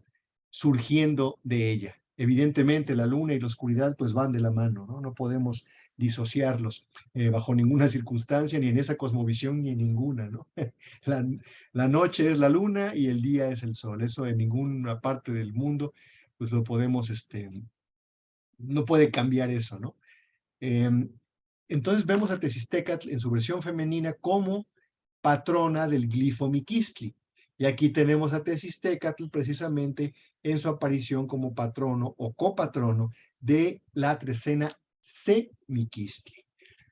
surgiendo de ella. Evidentemente, la luna y la oscuridad pues van de la mano, ¿no? No podemos disociarlos bajo ninguna circunstancia, ni en esa cosmovisión, ni en ninguna, ¿no? La noche es la luna y el día es el sol. Eso en ninguna parte del mundo pues lo podemos, no puede cambiar eso, ¿no? Entonces vemos a Tezistécatl en su versión femenina como patrona del glifo Miquistli. Y aquí tenemos a Tezistécatl precisamente en su aparición como patrono o copatrono de la trecena C Miquistli.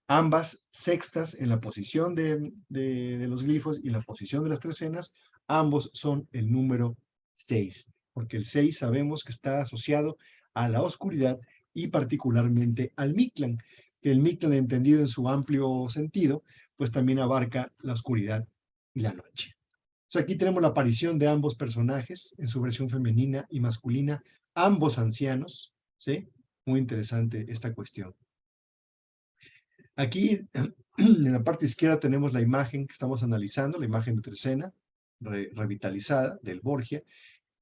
Ambas sextas en la posición de los glifos y en la posición de las trecenas, ambos son el número 6, porque el 6 sabemos que está asociado a la oscuridad y particularmente al Mictlán, que el Mictlán entendido en su amplio sentido, pues también abarca la oscuridad y la noche. Entonces aquí tenemos la aparición de ambos personajes en su versión femenina y masculina, ambos ancianos, ¿sí? Muy interesante esta cuestión. Aquí en la parte izquierda tenemos la imagen que estamos analizando, la imagen de Trecena, revitalizada del Borgia,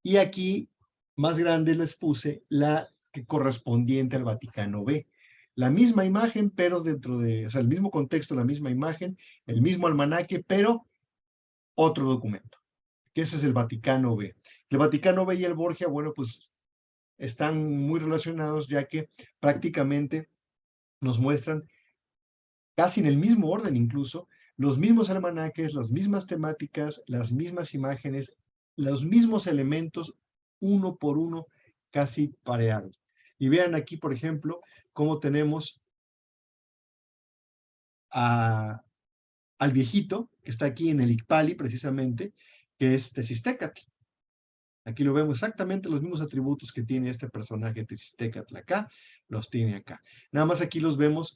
y aquí más grande les puse la correspondiente al Vaticano B. La misma imagen, pero dentro de, o sea, el mismo contexto, la misma imagen, el mismo almanaque, pero otro documento, que ese es el Vaticano B. El Vaticano B y el Borgia, bueno, pues están muy relacionados, ya que prácticamente nos muestran casi en el mismo orden incluso, los mismos almanaques, las mismas temáticas, las mismas imágenes, los mismos elementos, uno por uno, casi pareados. Y vean aquí, por ejemplo, cómo tenemos al viejito, que está aquí en el Icpali, precisamente, que es Tezistécatl. Aquí lo vemos exactamente los mismos atributos que tiene este personaje Tezistécatl acá, los tiene acá. Nada más aquí los vemos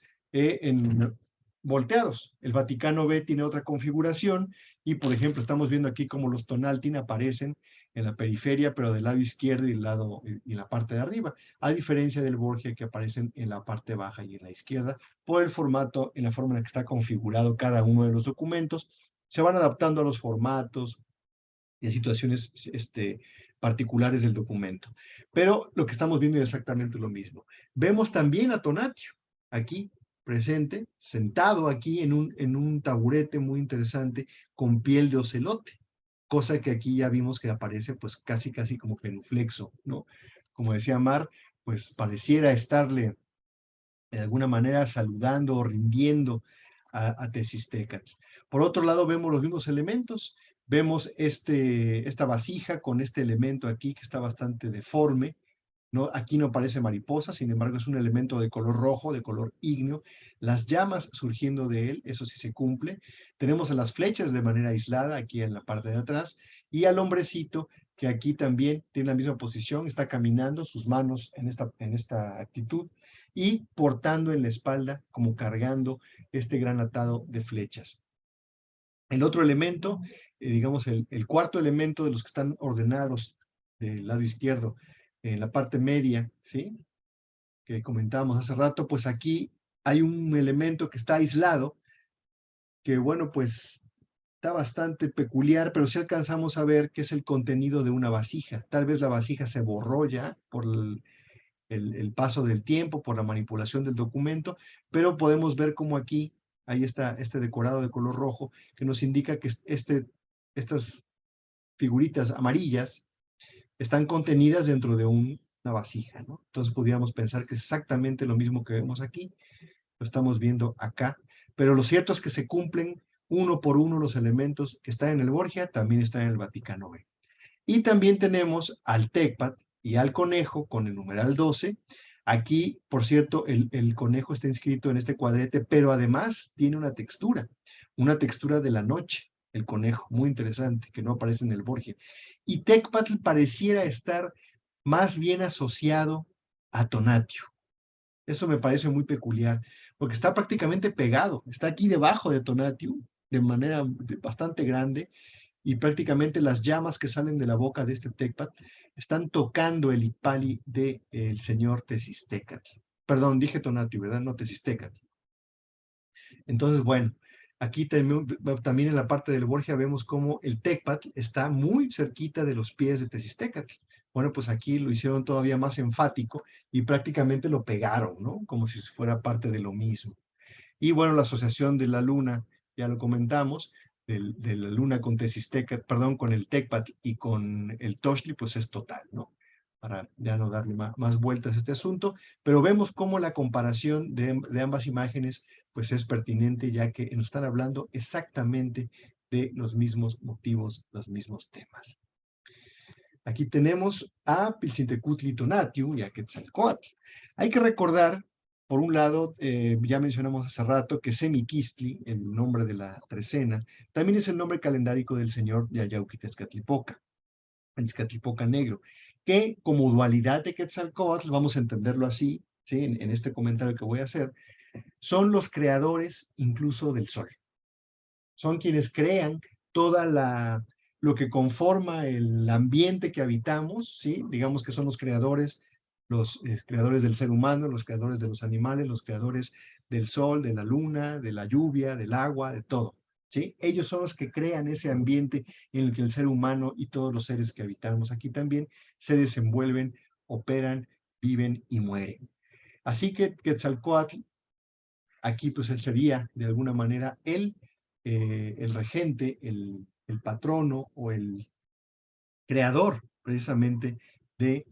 volteados. El Vaticano B tiene otra configuración y, por ejemplo, estamos viendo aquí cómo los Tonaltin aparecen en la periferia, pero del lado izquierdo y en la parte de arriba, a diferencia del Borgia que aparecen en la parte baja y en la izquierda, por el formato, en la forma en la que está configurado cada uno de los documentos. Se van adaptando a los formatos y a situaciones particulares del documento. Pero lo que estamos viendo es exactamente lo mismo. Vemos también a Tonatio, aquí presente, sentado aquí en un taburete muy interesante con piel de ocelote, cosa que aquí ya vimos que aparece pues casi como genuflexo, ¿no? Como decía Mar, pues pareciera estarle de alguna manera saludando o rindiendo a Tezistecatl. Por otro lado, vemos los mismos elementos. Vemos esta vasija con este elemento aquí que está bastante deforme, ¿no? Aquí no parece mariposa, sin embargo es un elemento de color rojo, de color ígneo. Las llamas surgiendo de él, eso sí se cumple. Tenemos a las flechas de manera aislada aquí en la parte de atrás y al hombrecito que aquí también tiene la misma posición, está caminando, sus manos en esta actitud y portando en la espalda, como cargando este gran atado de flechas. El otro elemento, digamos el cuarto elemento de los que están ordenados del lado izquierdo, en la parte media, ¿sí? Que comentábamos hace rato, pues aquí hay un elemento que está aislado, que bueno, pues está bastante peculiar, pero sí alcanzamos a ver que es el contenido de una vasija. Tal vez la vasija se borró ya por el paso del tiempo, por la manipulación del documento, pero podemos ver cómo aquí ahí está este decorado de color rojo que nos indica que estas figuritas amarillas están contenidas dentro de una vasija, ¿no? Entonces podríamos pensar que es exactamente lo mismo que vemos aquí, lo estamos viendo acá, pero lo cierto es que se cumplen uno por uno los elementos que están en el Borgia, también están en el Vaticano B. Y también tenemos al Tecpat y al conejo con el numeral 12. Aquí, por cierto, el conejo está inscrito en este cuadrete, pero además tiene una textura de la noche, el conejo, muy interesante, que no aparece en el Borgia. Y Tecpatl pareciera estar más bien asociado a Tonatiuh. Eso me parece muy peculiar, porque está prácticamente pegado, está aquí debajo de Tonatiuh, de manera bastante grande, y prácticamente las llamas que salen de la boca de este Tecpat están tocando el ipali del señor Tezistecatl. Perdón, dije Tonatiuh, ¿verdad? No Tezistecatl. Entonces, bueno, aquí también en la parte del Borgia vemos cómo el Tecpatl está muy cerquita de los pies de Tezistecatl. Bueno, pues aquí lo hicieron todavía más enfático y prácticamente lo pegaron, ¿no? Como si fuera parte de lo mismo. Y bueno, la asociación de la luna, ya lo comentamos, de la luna con Tezistecatl, perdón, con el Tecpatl y con el Tochtli, pues es total, ¿no? Para ya no darle más vueltas a este asunto, pero vemos cómo la comparación de ambas imágenes pues es pertinente, ya que nos están hablando exactamente de los mismos motivos, los mismos temas. Aquí tenemos a Pilsintecutli Tonatiuh y a Quetzalcóatl. Hay que recordar, por un lado, ya mencionamos hace rato que Semiquistli, el nombre de la trecena, también es el nombre calendárico del señor Yayauquitezcatlipoca, Tezcatlipoca Negro, que como dualidad de Quetzalcóatl, vamos a entenderlo así, ¿sí? En este comentario que voy a hacer, son los creadores incluso del sol. Son quienes crean toda lo que conforma el ambiente que habitamos, ¿sí? Digamos que son los creadores del ser humano, los creadores de los animales, los creadores del sol, de la luna, de la lluvia, del agua, de todo, ¿sí? Ellos son los que crean ese ambiente en el que el ser humano y todos los seres que habitamos aquí también se desenvuelven, operan, viven y mueren. Así que Quetzalcóatl, aquí pues él sería de alguna manera el regente, el patrono o el creador precisamente de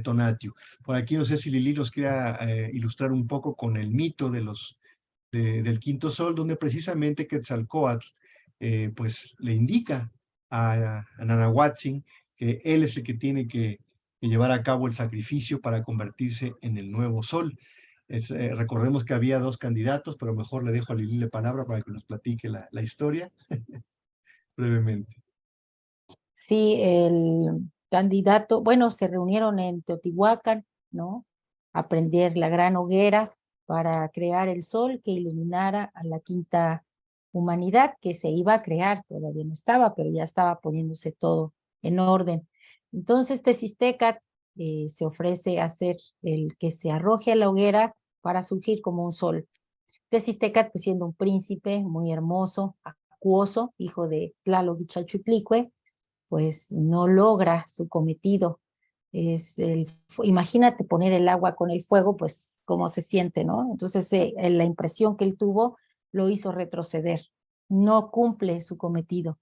Tonatiuh. Por aquí no sé si Lili nos quiera ilustrar un poco con el mito del quinto sol, donde precisamente Quetzalcóatl pues le indica a Nanahuatzin que él es el que tiene que llevar a cabo el sacrificio para convertirse en el nuevo sol. Recordemos que había dos candidatos, pero mejor le dejo a Lili la palabra para que nos platique la historia brevemente. Sí, el candidato, bueno, se reunieron en Teotihuacán, ¿no? A prender la gran hoguera para crear el sol que iluminara a la quinta humanidad que se iba a crear, todavía no estaba, pero ya estaba poniéndose todo en orden. Entonces Tezistecatl se ofrece a ser el que se arroje a la hoguera para surgir como un sol. Tezistecatl, pues, siendo un príncipe muy hermoso, acuoso, hijo de Tlaloc y Chalchutlicue, pues no logra su cometido. Imagínate poner el agua con el fuego, pues cómo se siente, ¿no? Entonces la impresión que él tuvo lo hizo retroceder, no cumple su cometido.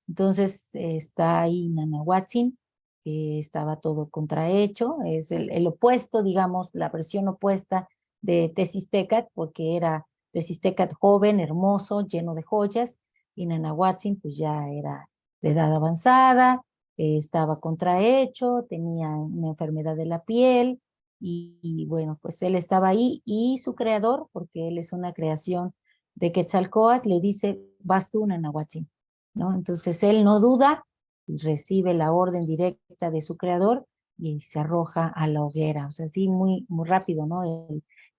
Entonces está ahí Nanahuatzin, que estaba todo contrahecho, es el opuesto, digamos, la versión opuesta de Tezistecatl, porque era Tezistecat joven, hermoso, lleno de joyas, y Nanahuatzin pues ya era de edad avanzada, estaba contrahecho, tenía una enfermedad de la piel, y bueno, pues él estaba ahí, y su creador, porque él es una creación de Quetzalcóatl, le dice, vas tú, Nanahuatzin, ¿no? Entonces él no duda, recibe la orden directa de su creador y se arroja a la hoguera. O sea, sí, muy, muy rápido, ¿no?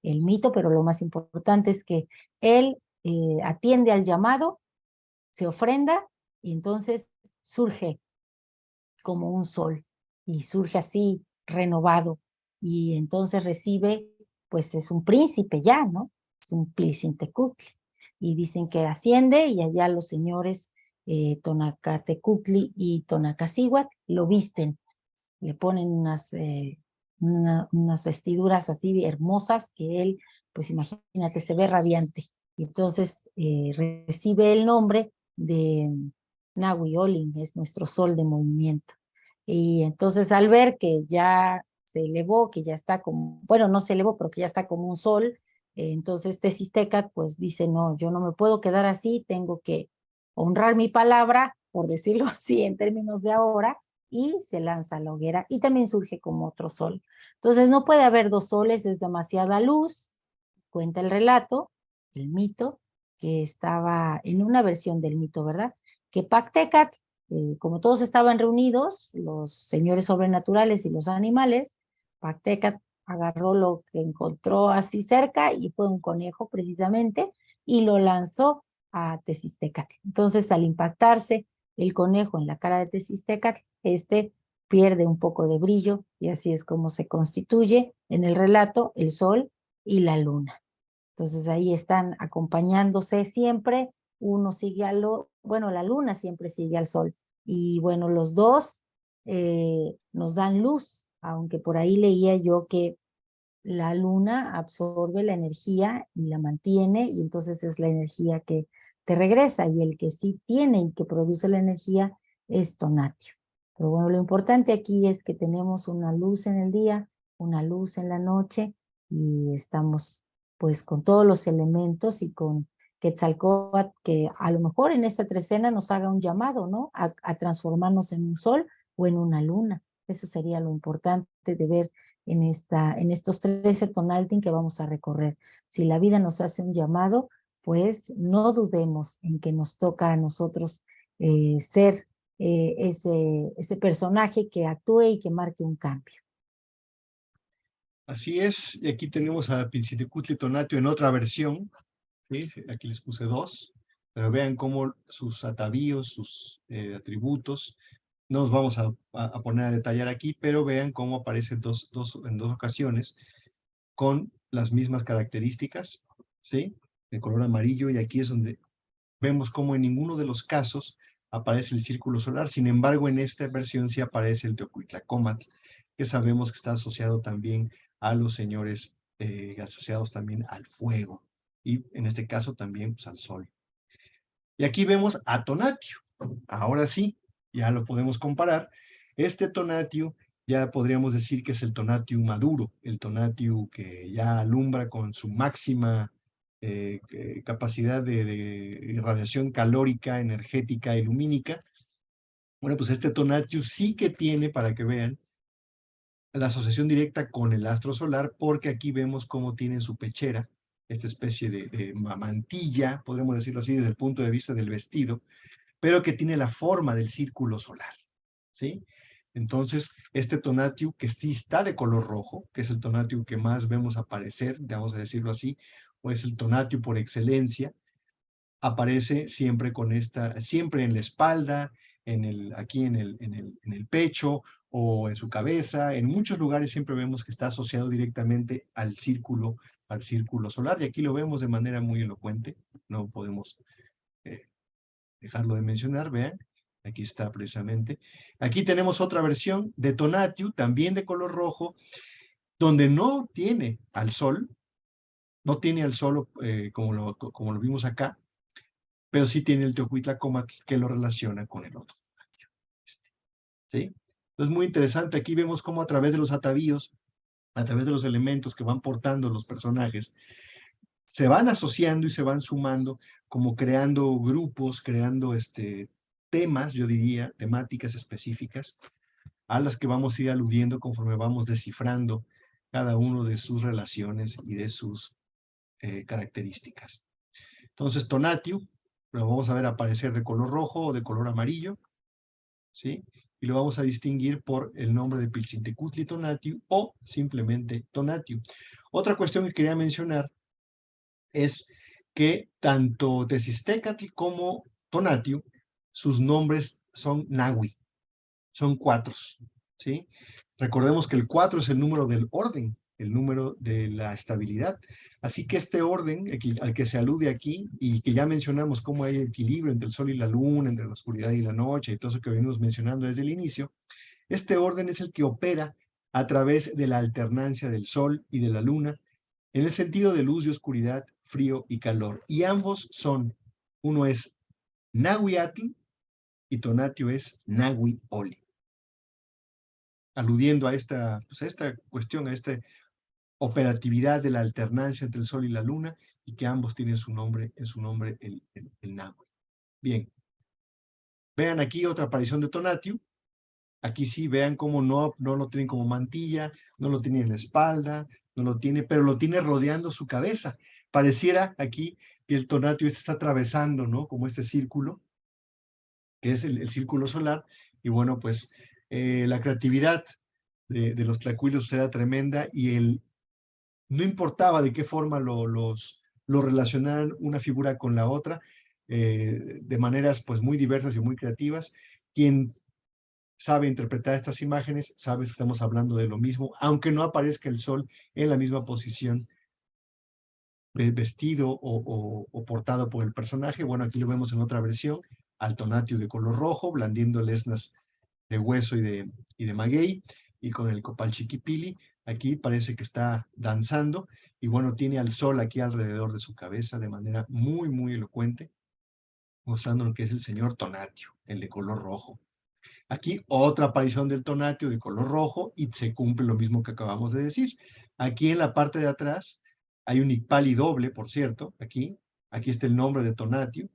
El mito, pero lo más importante es que él atiende al llamado, se ofrenda y entonces surge como un sol y surge así renovado y entonces recibe, pues es un príncipe ya, ¿no? Es un Pilcintecutli y dicen que asciende y allá los señores Tonacatecutli y Tonacacíhuatl lo visten, le ponen unas vestiduras así hermosas que él, pues imagínate, se ve radiante. Y entonces recibe el nombre de Nahui Olin, es nuestro sol de movimiento. Y entonces al ver que ya se elevó, que ya está como, bueno, no se elevó, pero que ya está como un sol, entonces Tezistecat pues dice, no, yo no me puedo quedar así, tengo que honrar mi palabra, por decirlo así en términos de ahora, y se lanza a la hoguera y también surge como otro sol. Entonces no puede haber dos soles, es demasiada luz, cuenta el relato, el mito, que estaba en una versión del mito, ¿verdad? Que Pactecat, como todos estaban reunidos, los señores sobrenaturales y los animales, Pactecat agarró lo que encontró así cerca y fue un conejo precisamente y lo lanzó a Tezistecat. Entonces al impactarse el conejo en la cara de Tezistecat, este pierde un poco de brillo y así es como se constituye en el relato el sol y la luna. Entonces ahí están acompañándose siempre, uno sigue bueno, la luna siempre sigue al sol y bueno, los dos nos dan luz, aunque por ahí leía yo que la luna absorbe la energía y la mantiene y entonces es la energía que te regresa y el que sí tiene y que produce la energía es Tonatio. Pero bueno, lo importante aquí es que tenemos una luz en el día, una luz en la noche y estamos pues con todos los elementos y con Quetzalcóatl que a lo mejor en esta trecena nos haga un llamado, ¿no? A transformarnos en un sol o en una luna. Eso sería lo importante de ver en estos 13 tonaltin que vamos a recorrer. Si la vida nos hace un llamado, pues no dudemos en que nos toca a nosotros ser ese personaje que actúe y que marque un cambio. Así es, y aquí tenemos a Pilcintecutli Tonatio en otra versión, ¿sí? Aquí les puse dos, pero vean cómo sus atavíos, sus atributos, no nos vamos a poner a detallar aquí, pero vean cómo aparecen en dos ocasiones con las mismas características, ¿sí? El color amarillo, y aquí es donde vemos cómo en ninguno de los casos aparece el círculo solar, sin embargo en esta versión sí aparece el Teocuitlacómatl, que sabemos que está asociado también a los señores asociados también al fuego, y en este caso también pues, al sol. Y aquí vemos a Tonatio, ahora sí, ya lo podemos comparar. Este Tonatio ya podríamos decir que es el Tonatio maduro, el Tonatio que ya alumbra con su máxima capacidad de irradiación calórica, energética y lumínica. Bueno, pues este Tonatio sí que tiene, para que vean, la asociación directa con el astro solar, porque aquí vemos cómo tiene en su pechera esta especie de mantilla, podríamos decirlo así desde el punto de vista del vestido, pero que tiene la forma del círculo solar, ¿sí? Entonces, este Tonatiuh que sí está de color rojo, que es el Tonatiuh que más vemos aparecer, vamos a decirlo así, o es el Tonatiuh por excelencia, aparece siempre con siempre en la espalda, aquí en el pecho o en su cabeza. En muchos lugares siempre vemos que está asociado directamente al círculo solar, y aquí lo vemos de manera muy elocuente, no podemos dejarlo de mencionar, vean, aquí está precisamente. Aquí tenemos otra versión de Tonatiuh, también de color rojo, donde no tiene al sol, no tiene al sol como lo vimos acá, pero sí tiene el Teocuitlacómatl que lo relaciona con el otro. ¿Sí? Entonces, muy interesante. Aquí vemos cómo a través de los atavíos, a través de los elementos que van portando los personajes, se van asociando y se van sumando, como creando grupos, creando temas, yo diría, temáticas específicas, a las que vamos a ir aludiendo conforme vamos descifrando cada uno de sus relaciones y de sus características. Entonces, Tonatiuh, lo vamos a ver aparecer de color rojo o de color amarillo, ¿sí? Y lo vamos a distinguir por el nombre de Piltzintecutli Tonatiuh o simplemente Tonatiuh. Otra cuestión que quería mencionar es que tanto Tezistecatl como Tonatiuh, sus nombres son Nahui, son 4, ¿sí? Recordemos que el 4 es el número del orden, el número de la estabilidad. Así que este orden al que se alude aquí, y que ya mencionamos cómo hay equilibrio entre el sol y la luna, entre la oscuridad y la noche, y todo eso que venimos mencionando desde el inicio, este orden es el que opera a través de la alternancia del sol y de la luna, en el sentido de luz y oscuridad, frío y calor. Y ambos son, uno es Nahuiatl y Tonatiuh es Nahui-Oli, aludiendo a esta cuestión, a esta operatividad de la alternancia entre el sol y la luna, y que ambos tienen su nombre, en su nombre el Nahui. Bien, vean aquí otra aparición de Tonatiuh. Aquí sí, vean cómo no lo tienen como mantilla, no lo tiene en la espalda, no lo tiene, pero lo tiene rodeando su cabeza. Pareciera aquí que el Tonatiuh está atravesando, ¿no? Como este círculo, que es el círculo solar. Y bueno, pues la creatividad de los tlacuilos era tremenda, y no importaba de qué forma lo relacionaran una figura con la otra, de maneras pues muy diversas y muy creativas. Quien sabe interpretar estas imágenes, sabe que estamos hablando de lo mismo, aunque no aparezca el sol en la misma posición vestido o portado por el personaje. Bueno, aquí lo vemos en otra versión, al Tonatiuh de color rojo, blandiendo lesnas de hueso y de maguey, y con el copal chiquipili. Aquí parece que está danzando, y bueno, tiene al sol aquí alrededor de su cabeza de manera muy, muy elocuente, mostrando lo que es el señor Tonatiuh, el de color rojo. Aquí otra aparición del Tonatiuh de color rojo, y se cumple lo mismo que acabamos de decir. Aquí en la parte de atrás hay un Icpali doble, por cierto, aquí está el nombre de Tonatiuh,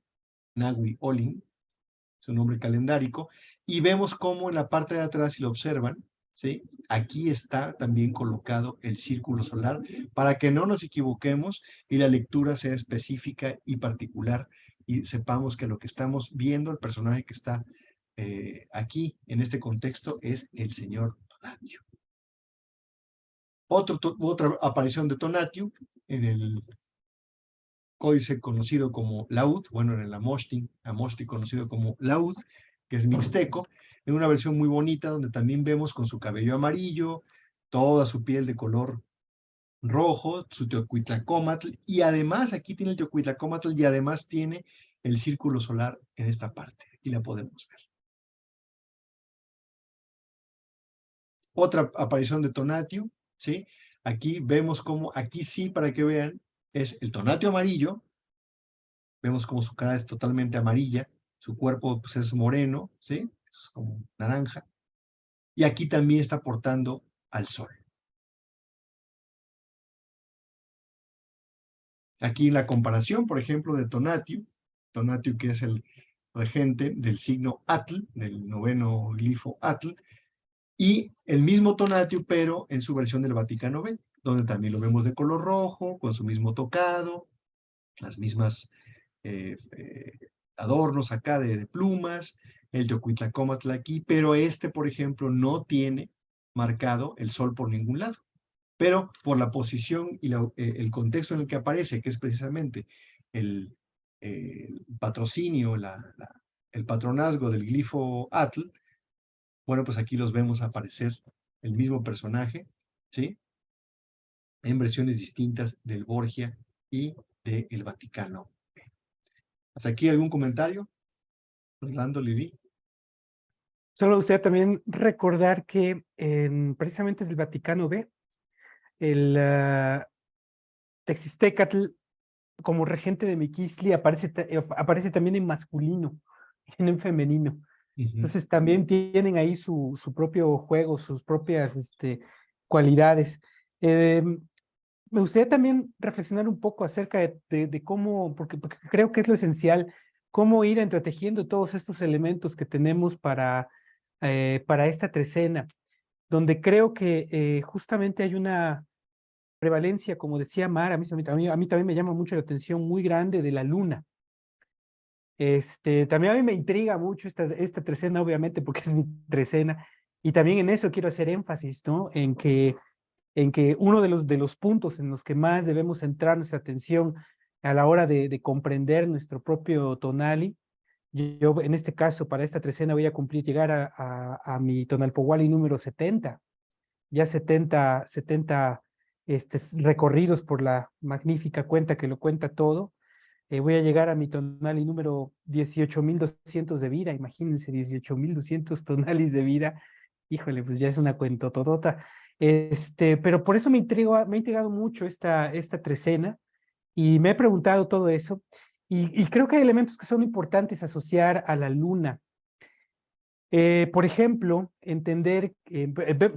Nahui-Olin, su nombre calendárico, y vemos cómo en la parte de atrás, si lo observan, ¿sí? Aquí está también colocado el círculo solar, para que no nos equivoquemos y la lectura sea específica y particular, y sepamos que lo que estamos viendo, el personaje que está aquí en este contexto, es el señor Tonatiuh. Otra aparición de Tonatiuh en el códice conocido como Laúd, bueno, en el Amoxtli conocido como Laúd, que es mixteco, en una versión muy bonita, donde también vemos con su cabello amarillo, toda su piel de color rojo, su Teocuitlacómatl, y además aquí tiene el Teocuitlacómatl, y además tiene el círculo solar en esta parte. Aquí la podemos ver. Otra aparición de Tonatiuh, ¿sí? Aquí vemos cómo, aquí sí, para que vean, es el Tonatiuh amarillo. Vemos como su cara es totalmente amarilla, su cuerpo pues, es moreno, ¿sí? Es como naranja. Y aquí también está portando al sol. Aquí en la comparación, por ejemplo, de Tonatiuh que es el regente del signo Atl, del 9º glifo Atl, y el mismo Tonatiuh, pero en su versión del Vaticano B, donde también lo vemos de color rojo, con su mismo tocado, las mismas adornos acá de plumas, el Teocuitlacómatl aquí, pero por ejemplo, no tiene marcado el sol por ningún lado. Pero por la posición y el contexto en el que aparece, que es precisamente el patrocinio, el patronazgo del glifo Atl, bueno, pues aquí los vemos aparecer el mismo personaje, ¿sí? En versiones distintas del Borgia y del Vaticano. ¿Hasta aquí algún comentario? Orlando, Lili. Solo usted también recordar que precisamente del Vaticano B, el Texistecatl como regente de Miquisli aparece también en masculino, en femenino. Entonces también tienen ahí su propio juego, sus propias cualidades. me gustaría también reflexionar un poco acerca de cómo, porque creo que es lo esencial, cómo ir entretejiendo todos estos elementos que tenemos para esta trecena, donde creo que justamente hay una prevalencia, como decía Mar, a mí también me llama mucho la atención muy grande de la luna. También a mí me intriga mucho esta trecena, obviamente, porque es mi trecena, y también en eso quiero hacer énfasis, ¿no? En que uno de los puntos en los que más debemos centrar nuestra atención a la hora de comprender nuestro propio tonali, yo en este caso, para esta trecena voy a llegar a mi Tonalpowali número 70, ya 70 recorridos por la magnífica cuenta que lo cuenta todo. Voy a llegar a mi tonali número 18,200 de vida, imagínense, 18,200 tonalis de vida. Híjole, pues ya es una cuentototota. Pero por eso me ha intrigado mucho esta trecena y me he preguntado todo eso. Y creo que hay elementos que son importantes asociar a la luna. Por ejemplo, entender,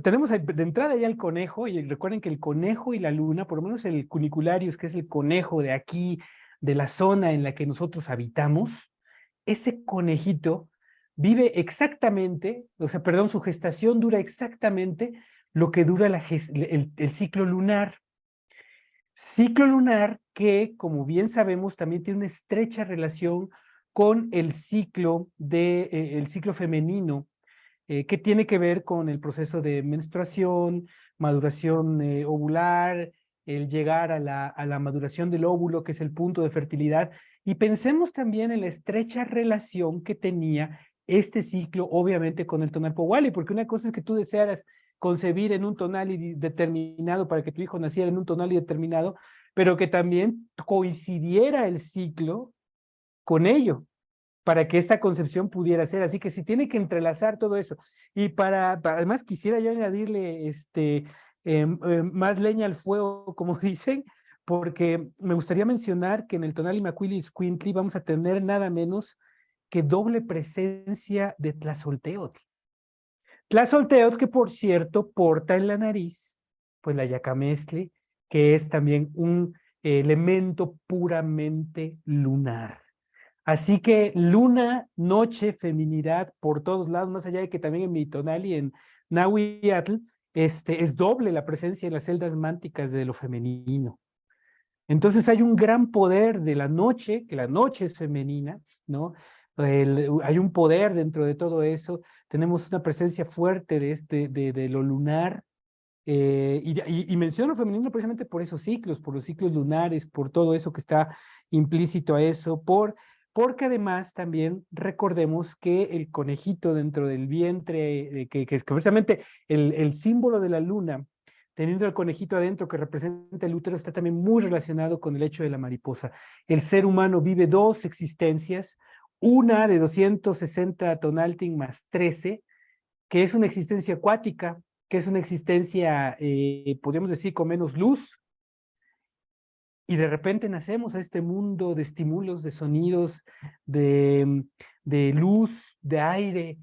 tenemos de entrada ya el conejo, y recuerden que el conejo y la luna, por lo menos el cunicularius, que es el conejo de aquí, de la zona en la que nosotros habitamos, ese conejito vive exactamente, o sea, perdón, su gestación dura exactamente lo que dura el ciclo lunar. Ciclo lunar que, como bien sabemos, también tiene una estrecha relación con el ciclo el ciclo femenino, que tiene que ver con el proceso de menstruación, maduración ovular, el llegar a la maduración del óvulo, que es el punto de fertilidad. Y pensemos también en la estrecha relación que tenía este ciclo, obviamente, con el Tonalpowali, porque una cosa es que tú desearas concebir en un tonali determinado para que tu hijo naciera en un tonali determinado, pero que también coincidiera el ciclo con ello, para que esta concepción pudiera ser. Así que si tiene que entrelazar todo eso. Y además quisiera yo añadirle más leña al fuego, como dicen, porque me gustaría mencionar que en el tonal Imacuili Squintly vamos a tener nada menos que doble presencia de Tlazolteotl. Tlazolteotl, que por cierto porta en la nariz, pues la yacamestle, que es también un elemento puramente lunar. Así que luna, noche, feminidad por todos lados, más allá de que también en mi tonali, en Nahuatl, es doble la presencia en las celdas mánticas de lo femenino. Entonces hay un gran poder de la noche, que la noche es femenina, ¿no? Hay un poder dentro de todo eso, tenemos una presencia fuerte de lo lunar, y menciono femenino precisamente por esos ciclos, por los ciclos lunares, por todo eso que está implícito a eso, porque además también recordemos que el conejito dentro del vientre, que es precisamente el símbolo de la luna, teniendo el conejito adentro que representa el útero, está también muy relacionado con el hecho de la mariposa. El ser humano vive dos existencias, una de 260 tonaltin más 13, que es una existencia acuática, que es una existencia, podríamos decir, con menos luz, y de repente nacemos a este mundo de estímulos, de sonidos, de luz, de aire,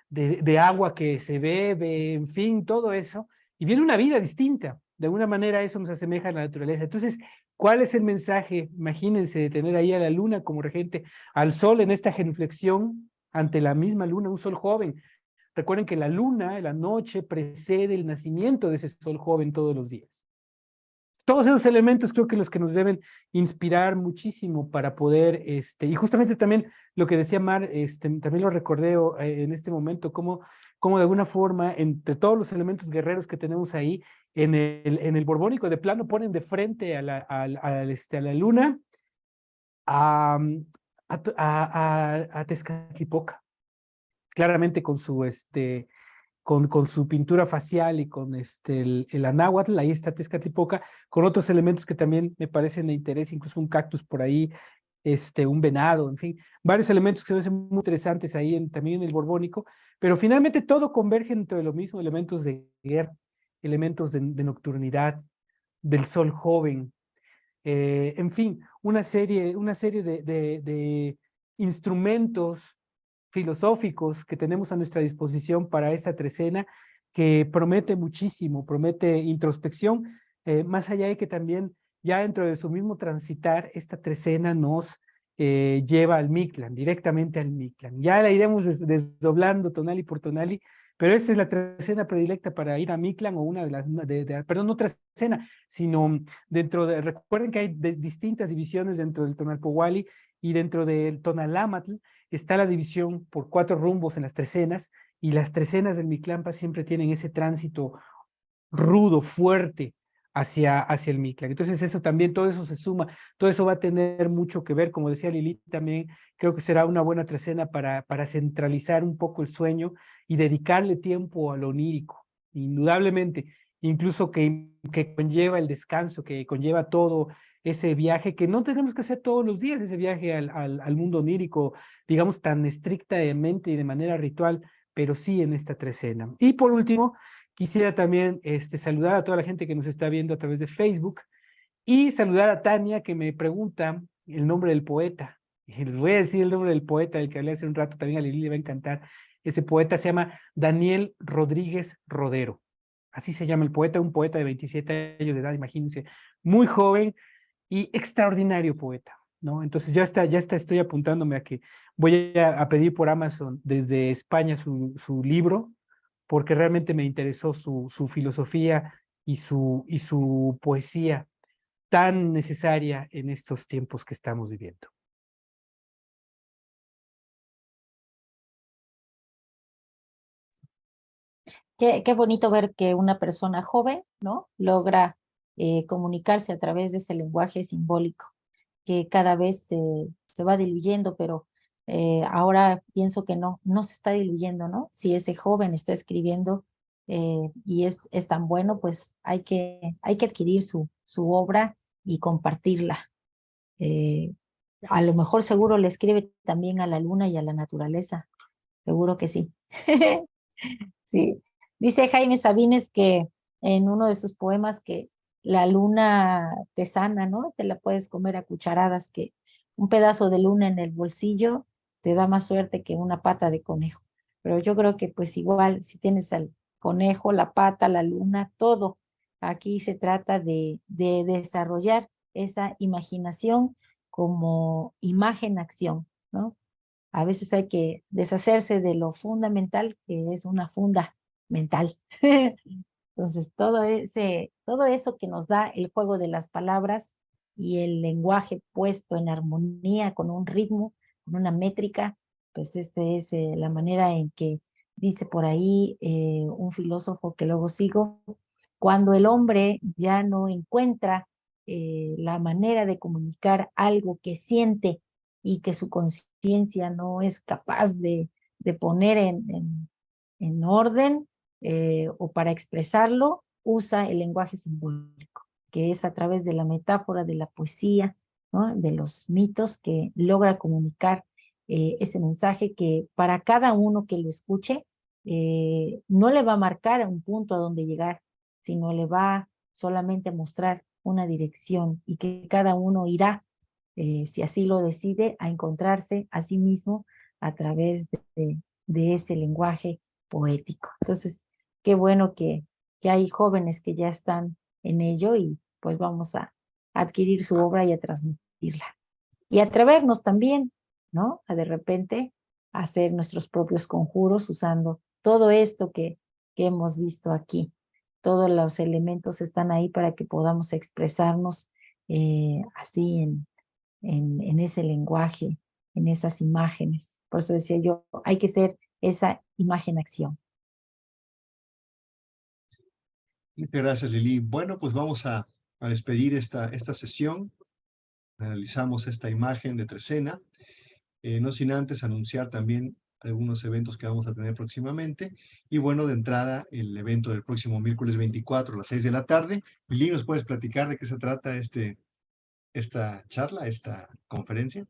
de agua que se bebe, en fin, todo eso, y viene una vida distinta. De alguna manera eso nos asemeja a la naturaleza. Entonces, ¿cuál es el mensaje? Imagínense de tener ahí a la luna como regente, al sol en esta genuflexión ante la misma luna, un sol joven. Recuerden que la luna, la noche, precede el nacimiento de ese sol joven todos los días. Todos esos elementos creo que los que nos deben inspirar muchísimo para poder, y justamente también lo que decía Mar, también lo recordé en este momento, como de alguna forma, entre todos los elementos guerreros que tenemos ahí, en el Borbónico de plano ponen de frente a la luna a Tezcatlipoca, claramente con su con su pintura facial y con el anáhuatl, ahí está Tezcatlipoca, con otros elementos que también me parecen de interés, incluso un cactus por ahí, un venado, en fin, varios elementos que me parecen muy interesantes ahí también en el Borbónico, pero finalmente todo converge dentro de lo mismo, elementos de guerra, elementos de nocturnidad, del sol joven, en fin, una serie de instrumentos filosóficos que tenemos a nuestra disposición para esta trecena que promete muchísimo, promete introspección, más allá de que también ya dentro de su mismo transitar, esta trecena nos lleva al Mictlán, directamente al Mictlán. Ya la iremos desdoblando tonali por tonali, pero esta es la trecena predilecta para ir a Mictlán, o una de las, perdón, no trecena, sino dentro de, recuerden que hay distintas divisiones dentro del Tonalpohualli, y dentro del Tonalámatl está la división por 4 rumbos en las trecenas, y las trecenas del Mictlampa siempre tienen ese tránsito rudo, fuerte hacia el Mictlán. Entonces eso también, todo eso se suma, todo eso va a tener mucho que ver, como decía Lili también, creo que será una buena trecena para centralizar un poco el sueño y dedicarle tiempo a lo onírico, indudablemente, incluso que conlleva el descanso, que conlleva todo ese viaje, que no tenemos que hacer todos los días, ese viaje al mundo onírico, digamos, tan estrictamente y de manera ritual, pero sí en esta trecena. Y por último, quisiera también saludar a toda la gente que nos está viendo a través de Facebook, y saludar a Tania, que me pregunta el nombre del poeta. Y les voy a decir el nombre del poeta del que hablé hace un rato, también a Lili le va a encantar. Ese poeta se llama Daniel Rodríguez Rodero. Así se llama el poeta, un poeta de 27 años de edad, imagínense, muy joven y extraordinario poeta, ¿no? Entonces ya está, estoy apuntándome a que voy a pedir por Amazon desde España su libro, porque realmente me interesó su filosofía y su poesía tan necesaria en estos tiempos que estamos viviendo. Qué bonito ver que una persona joven, ¿no? Logra comunicarse a través de ese lenguaje simbólico que cada vez se va diluyendo, pero ahora pienso que no se está diluyendo, ¿no? Si ese joven está escribiendo y es tan bueno, pues hay que adquirir su obra y compartirla. Eh, a lo mejor seguro le escribe también a la luna y a la naturaleza, seguro que sí. Sí. Dice Jaime Sabines que en uno de sus poemas que la luna te sana, ¿no? Te la puedes comer a cucharadas, que un pedazo de luna en el bolsillo te da más suerte que una pata de conejo. Pero yo creo que pues igual, si tienes al conejo, la pata, la luna, todo, aquí se trata de desarrollar esa imaginación como imagen-acción, ¿no? A veces hay que deshacerse de lo fundamental, que es una funda mental. Entonces, todo eso que nos da el juego de las palabras y el lenguaje puesto en armonía con un ritmo, con una métrica, pues esta es la manera en que dice por ahí un filósofo que luego sigo, cuando el hombre ya no encuentra la manera de comunicar algo que siente y que su conciencia no es capaz de poner en orden o para expresarlo, usa el lenguaje simbólico, que es a través de la metáfora, de la poesía, ¿no? De los mitos, que logra comunicar ese mensaje que para cada uno que lo escuche, no le va a marcar a un punto a donde llegar, sino le va solamente a mostrar una dirección, y que cada uno irá, si así lo decide, a encontrarse a sí mismo a través de ese lenguaje poético. Entonces, qué bueno que hay jóvenes que ya están en ello, y pues vamos a adquirir su obra y a transmitirla. Y atrevernos también, ¿no? A de repente hacer nuestros propios conjuros usando todo esto que hemos visto aquí. Todos los elementos están ahí para que podamos expresarnos así en ese lenguaje, en esas imágenes. Por eso decía yo, hay que ser esa imagen-acción. Muchas gracias, Lili. Bueno, pues vamos a despedir esta sesión. Analizamos esta imagen de trecena, no sin antes anunciar también algunos eventos que vamos a tener próximamente. Y bueno, de entrada, el evento del próximo miércoles 24 a las 6 de la tarde. Lili, ¿nos puedes platicar de qué se trata esta charla, esta conferencia?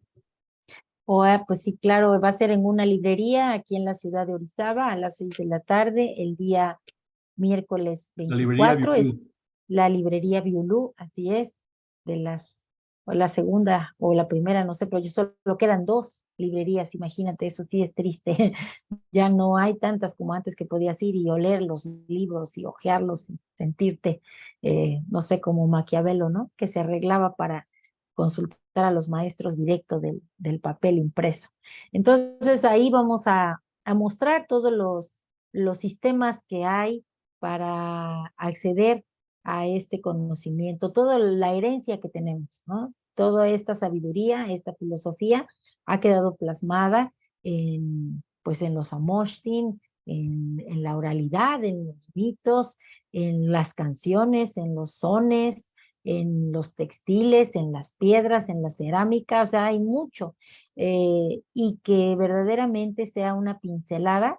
Pues sí, claro, va a ser en una librería aquí en la ciudad de Orizaba a las 6 de la tarde, el día miércoles La librería 24, es Violú. la librería Biulú, así es, de las o la segunda o la primera, no sé, pero ya solo quedan 2 librerías, imagínate, eso sí es triste. Ya no hay tantas como antes que podías ir y oler los libros y hojearlos y sentirte, no sé, como Maquiavelo, ¿no? Que se arreglaba para consultar a los maestros directo del papel impreso. Entonces ahí vamos a mostrar todos los sistemas que hay para acceder a este conocimiento, toda la herencia que tenemos, ¿no? Toda esta sabiduría, esta filosofía ha quedado plasmada pues en los amoshtin, en la oralidad, en los mitos, en las canciones, en los sones, en los textiles, en las piedras, en la cerámica, o sea, hay mucho. Y que verdaderamente sea una pincelada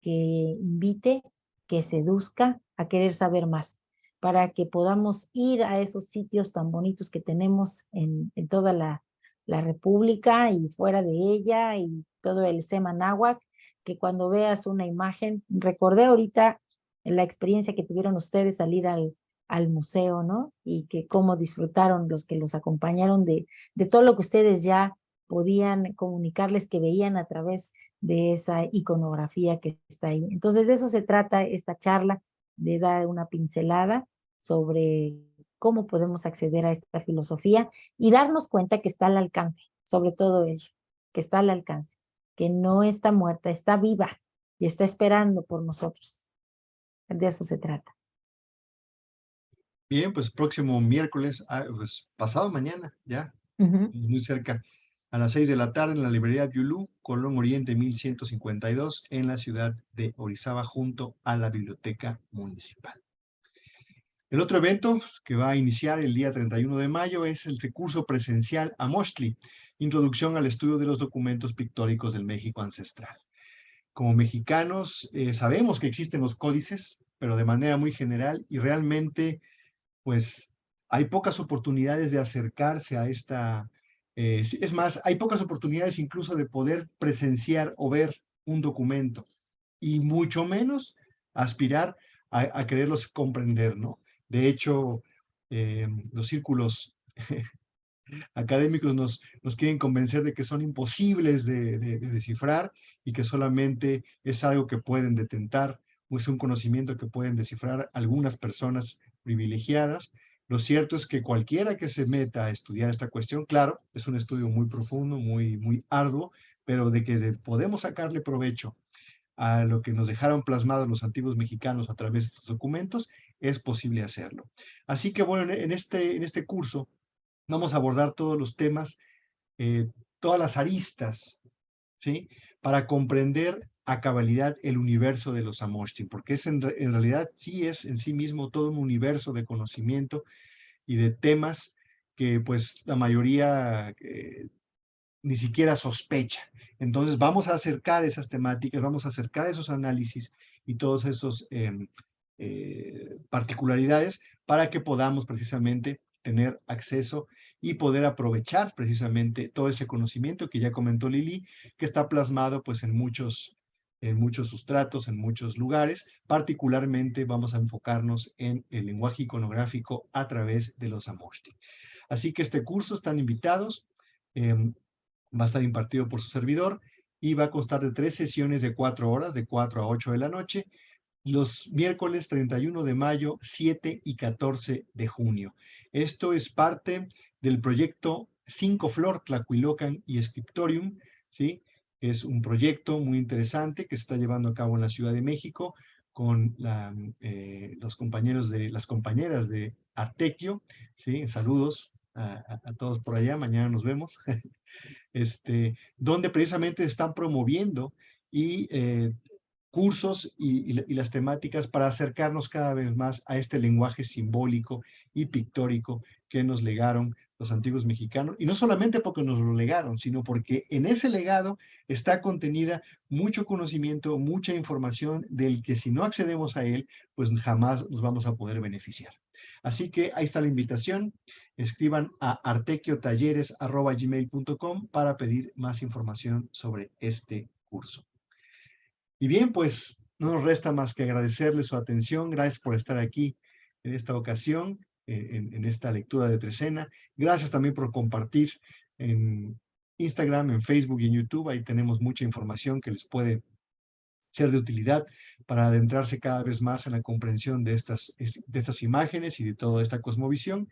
que invite, que seduzca a querer saber más, para que podamos ir a esos sitios tan bonitos que tenemos en toda la República y fuera de ella y todo el Semanáhuac, que cuando veas una imagen, recordé ahorita la experiencia que tuvieron ustedes al ir al museo, ¿no? Y que cómo disfrutaron los que los acompañaron de todo lo que ustedes ya podían comunicarles que veían a través de esa iconografía que está ahí. Entonces, de eso se trata esta charla, de dar una pincelada sobre cómo podemos acceder a esta filosofía y darnos cuenta que está al alcance, sobre todo ello, que está al alcance, que no está muerta, está viva y está esperando por nosotros. De eso se trata. Bien, pues próximo miércoles, pues pasado mañana, ya, Ujú. muy cerca, a las 6 de la tarde en la librería Biulú, Colón Oriente 1152, en la ciudad de Orizaba, junto a la Biblioteca Municipal. El otro evento que va a iniciar el día 31 de mayo es el curso presencial Amochtli, Introducción al Estudio de los Documentos Pictóricos del México Ancestral. Como mexicanos, sabemos que existen los códices, pero de manera muy general, y realmente pues hay pocas oportunidades de acercarse a esta, es más, hay pocas oportunidades incluso de poder presenciar o ver un documento y mucho menos aspirar a quererlos comprender, ¿no? De hecho, los círculos académicos nos quieren convencer de que son imposibles de descifrar y que solamente es algo que pueden detentar, o es un conocimiento que pueden descifrar algunas personas privilegiadas. Lo cierto es que cualquiera que se meta a estudiar esta cuestión, claro, es un estudio muy profundo, muy arduo, pero de que podemos sacarle provecho a lo que nos dejaron plasmados los antiguos mexicanos a través de estos documentos, es posible hacerlo. Así que bueno, en este curso vamos a abordar todos los temas, todas las aristas, ¿sí? Para comprender a cabalidad el universo de los Amoshtin, porque es en realidad sí es en sí mismo todo un universo de conocimiento y de temas que pues la mayoría ni siquiera sospecha. Entonces vamos a acercar esas temáticas, vamos a acercar esos análisis y todos esos particularidades para que podamos precisamente tener acceso y poder aprovechar precisamente todo ese conocimiento que ya comentó Lili, que está plasmado pues en muchos sustratos, en muchos lugares. Particularmente vamos a enfocarnos en el lenguaje iconográfico a través de los Amoshtin. Así que este curso están invitados. Va a estar impartido por su servidor y va a constar de 3 sesiones de 4 horas, de 4 a 8 de la noche, los miércoles 31 de mayo, 7 y 14 de junio. Esto es parte del proyecto 5 Flor, Tlacuilocan y Scriptorium, ¿sí? Es un proyecto muy interesante que se está llevando a cabo en la Ciudad de México con los compañeros las compañeras de Artequio, ¿sí? Saludos a todos por allá, mañana nos vemos. Donde precisamente están promoviendo y cursos y las temáticas para acercarnos cada vez más a este lenguaje simbólico y pictórico que nos legaron los antiguos mexicanos, y no solamente porque nos lo legaron, sino porque en ese legado está contenida mucho conocimiento, mucha información del que si no accedemos a él, pues jamás nos vamos a poder beneficiar. Así que ahí está la invitación. Escriban a artequiotalleres@gmail.com para pedir más información sobre este curso. Y bien, pues no nos resta más que agradecerles su atención. Gracias por estar aquí en esta ocasión. en esta lectura de trecena. Gracias también por compartir en Instagram, en Facebook y en YouTube. Ahí tenemos mucha información que les puede ser de utilidad para adentrarse cada vez más en la comprensión de estas imágenes y de toda esta cosmovisión.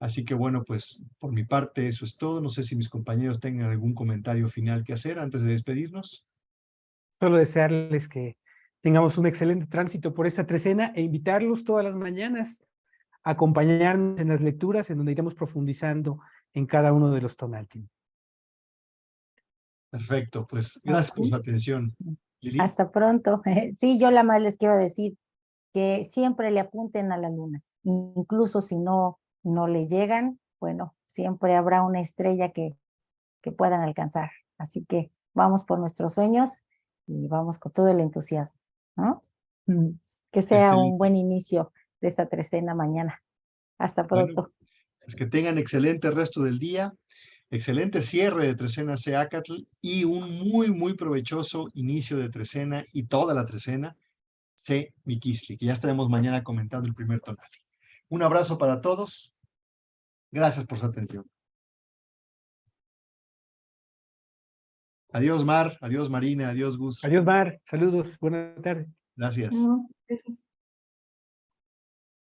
Así que bueno, pues por mi parte eso es todo. No sé si mis compañeros tengan algún comentario final que hacer antes de despedirnos. Solo desearles que tengamos un excelente tránsito por esta trecena e invitarlos todas las mañanas a acompañarnos en las lecturas en donde iremos profundizando en cada uno de los Tonantzin. Perfecto, pues gracias por su atención. Lili. Hasta pronto. Sí, yo la más les quiero decir que siempre le apunten a la luna, incluso si no le llegan, bueno, siempre habrá una estrella que puedan alcanzar. Así que vamos por nuestros sueños y vamos con todo el entusiasmo, ¿no? Que sea un Excelente. buen inicio de esta trecena mañana. Hasta pronto. Bueno, pues que tengan excelente resto del día, excelente cierre de trecena Seacatl y un muy provechoso inicio de trecena y toda la trecena C. Miquistli, que ya estaremos mañana comentando el primer tonal. Un abrazo para todos. Gracias por su atención. Adiós, Mar. Adiós, Marina. Adiós, Gus. Adiós, Mar. Saludos. Buenas tardes. Gracias. No, eso